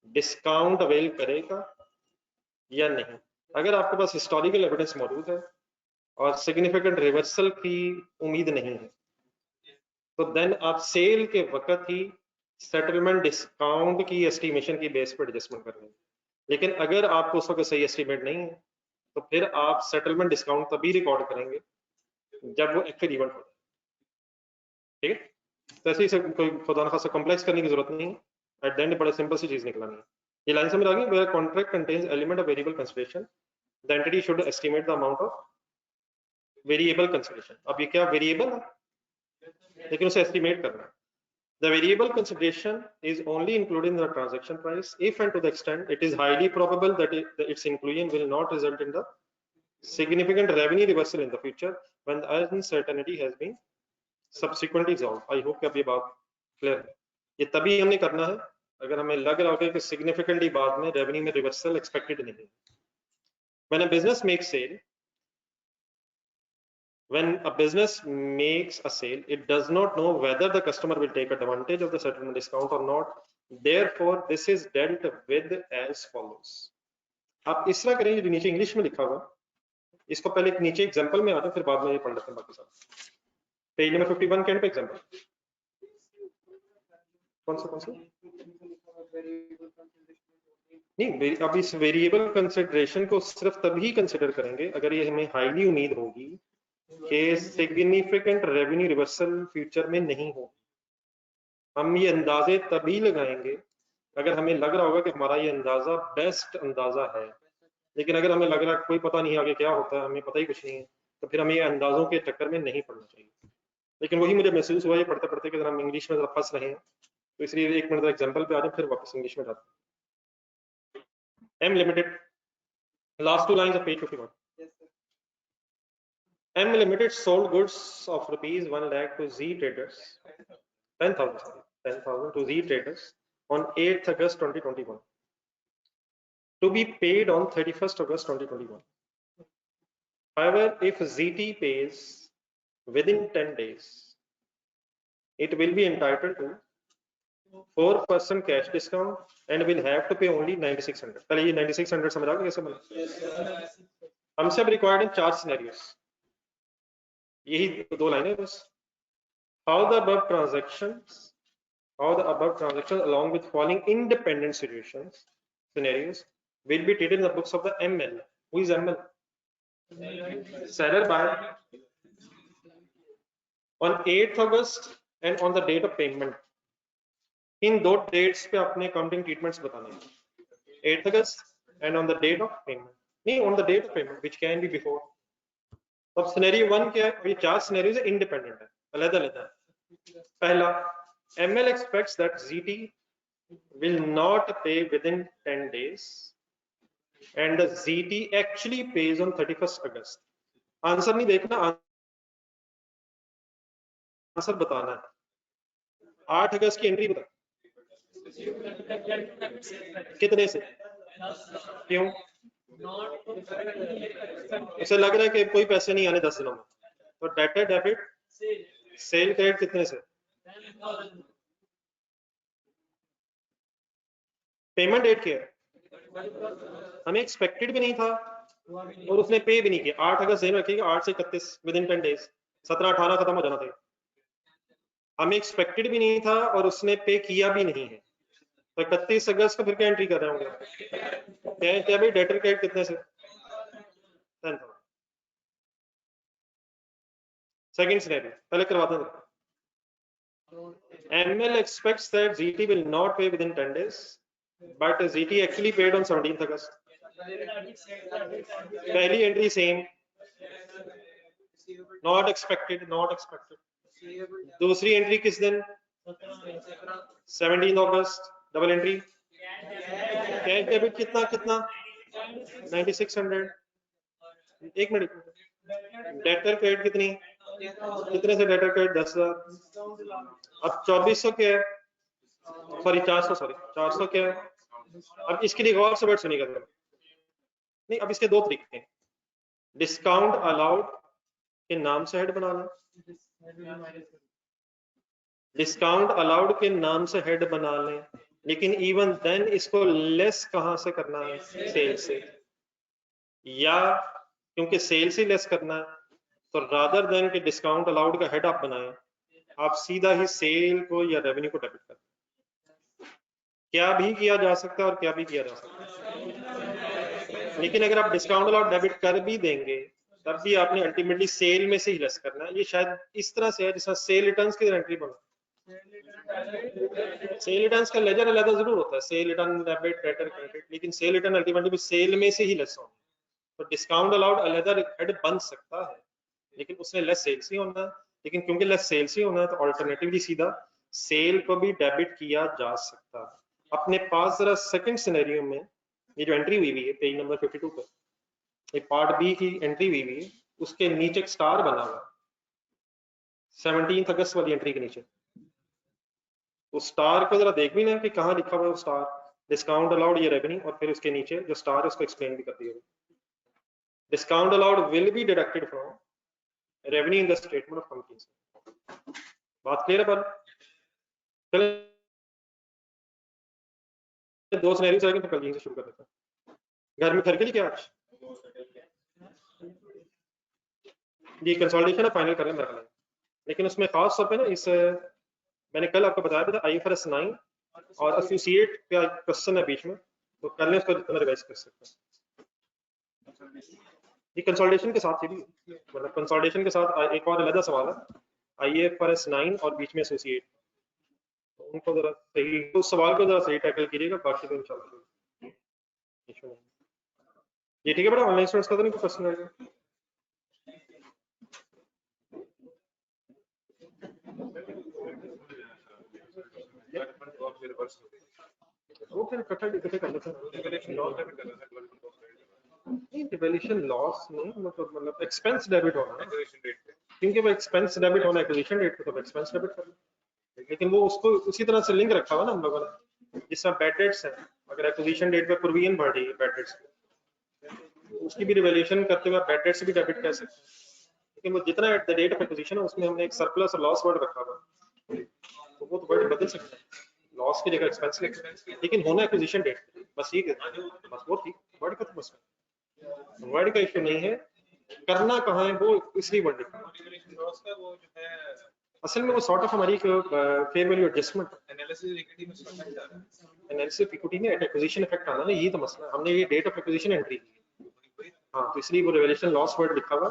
डिस्काउंट अवेल करेगा या नहीं। अगर आपके पास हिस्टोरिकल एविडेंस मौजूद है और सिग्निफिकेंट रिवर्सल की उम्मीद नहीं है तो देन आप सेल के वक्त ही सेटलमेंट डिस्काउंट की एस्टिमेशन की बेस पर एडजस्टमेंट कर लेंगे। लेकिन अगर आपको उस वक्त सही एस्टिमेट नहीं है तो फिर आप सेटलमेंट डिस्काउंट तभी रिकॉर्ड करेंगे जब वो एक्चुअल इवेंट हो। ठीक है, तो ऐसे ही कोई खुदा न खासा कॉम्प्लेक्स करने की जरूरत नहीं है, एट द एंड बड़ा सिंपल सी चीज निकलानी है। ये लाइन समझ आ गई, where contract contains element of variable consideration the entity should estimate the amount of variable consideration. अब ये क्या वेरिएबल है लेकिन उसे एस्टिमेट करना है। The variable consideration is only included in the transaction price if and to the extent it is highly probable that its inclusion will not result in the significant revenue reversal in the future when the uncertainty has been subsequently resolved. I hope कि अब ये बात clear है। ये तभी हमने करना है अगर हमें लग रहा हो कि सिग्निफिकेंटली बाद में रेवेन्यू में रिवर्सल एक्सपेक्टेड नहीं है। When a business makes sale, when a business makes a sale, it does not know whether the customer will take advantage of the settlement discount or not. Therefore, this is dealt with as follows. आप इस तरह करेंगे, जो नीचे English में लिखा हुआ इसको पहले एक नीचे एग्जांपल में आ जाओ, फिर बाद में ये पढ़ लेते हैं बाकी सब। पेज नंबर 51 के एंड पे एग्जांपल कौन सा नहीं, अब इस वेरिएबल कंसिडरेशन को सिर्फ तभी कंसिडर करेंगे अगर ये हमें हाईली उम्मीद होगी कि सिग्निफिकेंट रेवेन्यू रिवर्सल फ्यूचर में नहीं हो। हम ये अंदाजे तभी लगाएंगे अगर हमें लग रहा होगा कि हमारा ये अंदाजा बेस्ट अंदाजा है। लेकिन अगर हमें लग रहा है कोई पता नहीं आगे क्या होता है, हमें पता ही कुछ नहीं है, तो फिर हमें ये अंदाजों के चक्कर में नहीं पड़ना चाहिए। लेकिन वही मुझे महसूस हुआ ये पढ़ते पढ़ते कि हम इंग्लिश में जरा फंस रहे हैं, तो इसलिए एक मिनट एग्जाम्पल पे आ जाए फिर वापस इंग्लिश में जाते हैं। M Limited, last two lines of page 51. M Limited sold goods of rupees 1 lakh to Z Traders, 10,000 to Z Traders on 8th August 2021 to be paid on 31st August 2021. However, if ZT pays within 10 days, it will be entitled to 4% cash discount and will have to pay only 9600. पहले ये 9600 समझ आ गया कैसे बना? हमसे अब required है 4 scenarios, यही 2 लाइनें बस। How the above transactions along with following independent scenarios will be treated in the books of the ML. Who is ML? Seller buyer on 8th August and on the date of payment. इन 2 dates पे अपने accounting treatments बताने हैं, 8th August and on the date of payment, नहीं on the date of payment which can be before. अब scenario 1 क्या है? ये 4 सिनेरियोज इंडिपेंडेंट है, अलग-अलग है। पहला, ML expects that ZT will not pay within 10 days and ZT actually pays on 31st August. Answer नहीं देखना, आंसर बताना है। 8 अगस्त की एंट्री बता कितने से, क्यों? उसे लग रहा है कि कोई पैसे नहीं आने 10 दिनों में, तो डेटर डेबिट सेल क्रेडिट कितने से, पेमेंट डेट क्या है? हमें एक्सपेक्टेड भी नहीं था और उसने पे भी नहीं किया। 8 अगस्त ध्यान रखिएगा, 8 से 31 विद इन 10 डेज, 17-18 खत्म हो जाना था। हमें एक्सपेक्टेड भी नहीं था और उसने पे किया भी नहीं है, तो 31 अगस्त को फिर क्या एंट्री कर रहे होंगे? क्या भाई डेटर क्रेडिट कितने से? 10,000। सेकंड सिनेरियो पहले करवाते हैं। ML expects that ZT will not pay within 10 days but ZT actually paid on 17th August. पहली entry same, not expected, not expected. दूसरी एंट्री किस दिन? 17 अगस्त, डबल एंट्री। कैश डेबिट कितना कितना? 9600। एक मिनट, डेटर क्रेडिट कितनी? कितने से डेटर क्रेडिट? 10,000। अब 2400 क्या है? सॉरी 400, सॉरी 400 क्या है? अब इसके लिए गौर से वर्ड सुनिएगा जरा। नहीं, अब इसके दो तरीके हैं। डिस्काउंट अलाउड के नाम से हेड बना लें, डिस्काउंट अलाउड के नाम से हेड बना लें, लेकिन इवन देन इसको लेस कहां से करना है? सेल से। या क्योंकि सेल से लेस करना है तो रादर देन के डिस्काउंट अलाउड का हेड आप बनाएं, आप सीधा ही सेल को या रेवेन्यू को डेबिट करें। क्या भी किया जा सकता है और क्या भी किया जा सकता है, लेकिन अगर आप डिस्काउंट अलाउड डेबिट कर भी देंगे तब भी आपने अल्टीमेटली सेल में से ही लेस करना है। ये शायद इस तरह से है जैसा सेल रिटर्न्स की एंट्री बना। सेल रिटर्न्स का लेजर अलग जरूर होता है, cell return debit, debtor credit, लेकिन सेल रिटर्न अल्टीमेटली सेल में से ही लेस होगा। तो डिस्काउंट अलाउड अलग हेड बन सकता है, लेकिन उसने लेस सेल्स ही होना है। लेकिन क्योंकि लेस सेल्स ही होना है तो ऑल्टरनेटिवली सीधा सेल को भी डेबिट किया जा सकता है। अपने पास जरा सेकंड सिनेरियो में ये जो एंट्री हुई है पेज नंबर 52 पर, ये पार्ट बी की एंट्री हुई है, उसके नीचे एक स्टार बना हुआ 17 अगस्त वाली एंट्री के नीचे। उस स्टार को जरा देख भी ना कि कहाँ लिखा हुआ है स्टार, डिस्काउंट अलाउड ये रेवेन्यू, और फिर उसके नीचे जो स्टार है उसको एक्सप्लेन भी कर दिया। Discount allowed will be deducted from revenue in the statement of companies. बात क्लियर है? पर चले दो सिनेरियो से आगे कल यहीं से शुरू कर देते हैं। घर में घर के लिए क्या आज ये कंसोलिडेशन है, फाइनल कर रहे हैं, लेकिन उसमें खास तौर पे ना इस मैंने कल आपको बताया था IFRS 9 और एसोसिएट का क्वेश्चन है बीच में, तो कल ने उसको जितना रिवाइज कर सकते हैं। ये कंसोलिडेशन के साथ, ये भी मतलब कंसोलिडेशन के साथ एक और अलग सवाल है IFRS 9 और बीच में एसोसिएट, तो उनको जरा सही, उस सवाल को जरा सही टैकल कीजिएगा, बाकी तो इंशाल्लाह इशू नहीं। ये ठीक है बेटा, ऑनलाइन स्टूडेंट्स का तो नहीं कोई क्वेश्चन आएगा? वो फिर इकट्ठा कर लेते हैं। नहीं, डिवेल्यूशन लॉस नहीं, मतलब एक्सपेंस डेबिट होना है, क्योंकि वो एक्सपेंस डेबिट होना एक्विजिशन डेट पे, तो एक्सपेंस डेबिट कर, लेकिन वो उसको उसी तरह से लिंक रखा हुआ ना हम लोगों ने, जिस तरह बैड डेट्स है, अगर एक्विजिशन डेट पे प्रोविजन बढ़ रही है बैड डेट्स, उसकी भी रिवैल्यूएशन करते हुए बैड डेट से भी डेबिट कर सकते हैं, लेकिन वो जितना at the date of acquisition है उसमें हमने एक सरप्लस और लॉस वर्ड रखा हुआ, तो वो तो वर्ड बदल सकता है, लॉस की जगह एक्सपेंस लिख, लेकिन होना एक्विजिशन डेट, बस ये बस वो ठीक वर्ड का, तो बस वर्ड का इशू नहीं है, करना कहाँ है वो इसलिए वर्ड लिखा। असल में वो सॉर्ट ऑफ हमारी fair value adjustment analysis equity में एट एक्विजिशन इफेक्ट आना ना, ये तो मसला है, हमने ये डेट ऑफ एक्विजिशन एंट्री की, हाँ, तो इसलिए वो रिवैल्यूएशन लॉस वर्ड लिखा हुआ,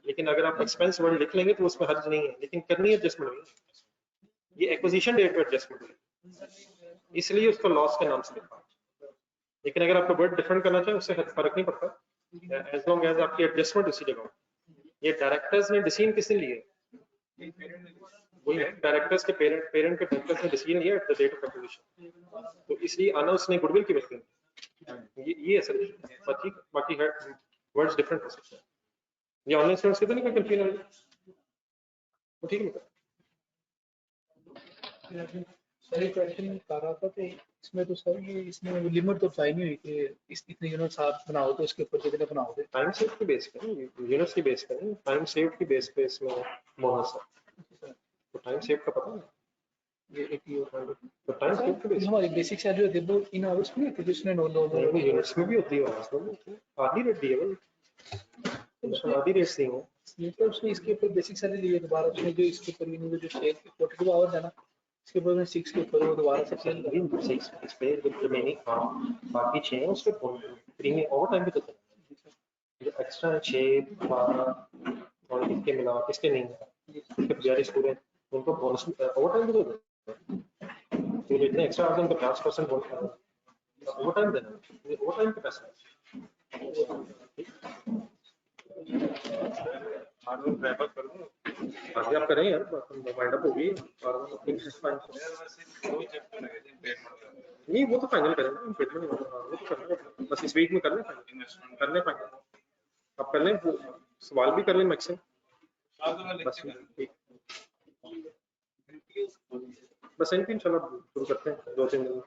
लेकिन अगर आप एक्सपेंस वर्ड लिख लेंगे तो उसमें हर्ज नहीं है, लेकिन करनी है एडजस्टमेंट नहीं, ये एक्विजिशन डेट पे एडजस्टमेंट है, इसलिए उसको लॉस के नाम से लिखा। लेकिन अगर आपको वर्ड डिफरेंट करना चाहे उससे फर्क नहीं पड़ता, एज लॉन्ग एज आपकी एडजस्टमेंट उसी जगह। ये डायरेक्टर्स ने डिसीजन किसने लिए? वही डायरेक्टर्स के पेरेंट के डायरेक्टर्स ने डिसीजन लिया at the date of acquisition, तो इसलिए आना उसने गुडविल की वजह से, ये असल बाकी बाकी है, वर्ड्स डिफरेंट हो सकते हैं। ये ऑनलाइन स्टूडेंट्स के तो नहीं कोई कंफ्यूजन है? तो ठीक है सर एक क्वेश्चन कर रहा था, तो इसमें तो सर ये इसमें लिमिट तो तय नहीं हुई कि इस इतने यूनिट्स आप बनाओ तो उसके ऊपर कितने बनाओगे? टाइम सेव की बेस पे, यूनिट्स की बेस पे नहीं, टाइम सेव की बेस पे इसमें बोनस है, तो टाइम सेव का पता है ये एक ये तो टाइम सेव की बेस हमारी बेसिक सैलरी होती है वो इन आवर्स में होती है, जिसने नो यूनिट्स में भी होती है, आधी रेट दी है भाई, आधी रेट दी है, ये तो उसने इसके ऊपर बेसिक सैलरी ली है, दोबारा उसने जो इसके ऊपर यूनिट जो शेयर 42 आवर्स है ना, इसके ऊपर में 6 के ऊपर वो दोबारा से सेल कर 6 इस पे विद रिमेनिंग, हां बाकी 6 है उसके प्रीमियम ओवर टाइम भी तो जो एक्स्ट्रा 6 12 और इसके मिला इसके नहीं है, इसके 42 पूरे उनको बोनस ओवर टाइम भी तो, तो इतने एक्स्ट्रा आवर्स उनको 50% बोनस ओवर टाइम देना, ओवर टाइम के पैसे रैप अप कर दो, आगे आप करें यार, वाइंड अप होगी और नहीं वो तो फाइनल करेंगे, पेमेंट वो तो करना है, बस इस वीक में कर लें, करने पाएंगे आप कर लें, सवाल भी कर लें मैक्सिमम, बस ठीक, बस इनकी इंशाल्लाह शुरू करते हैं 2-3 दिन।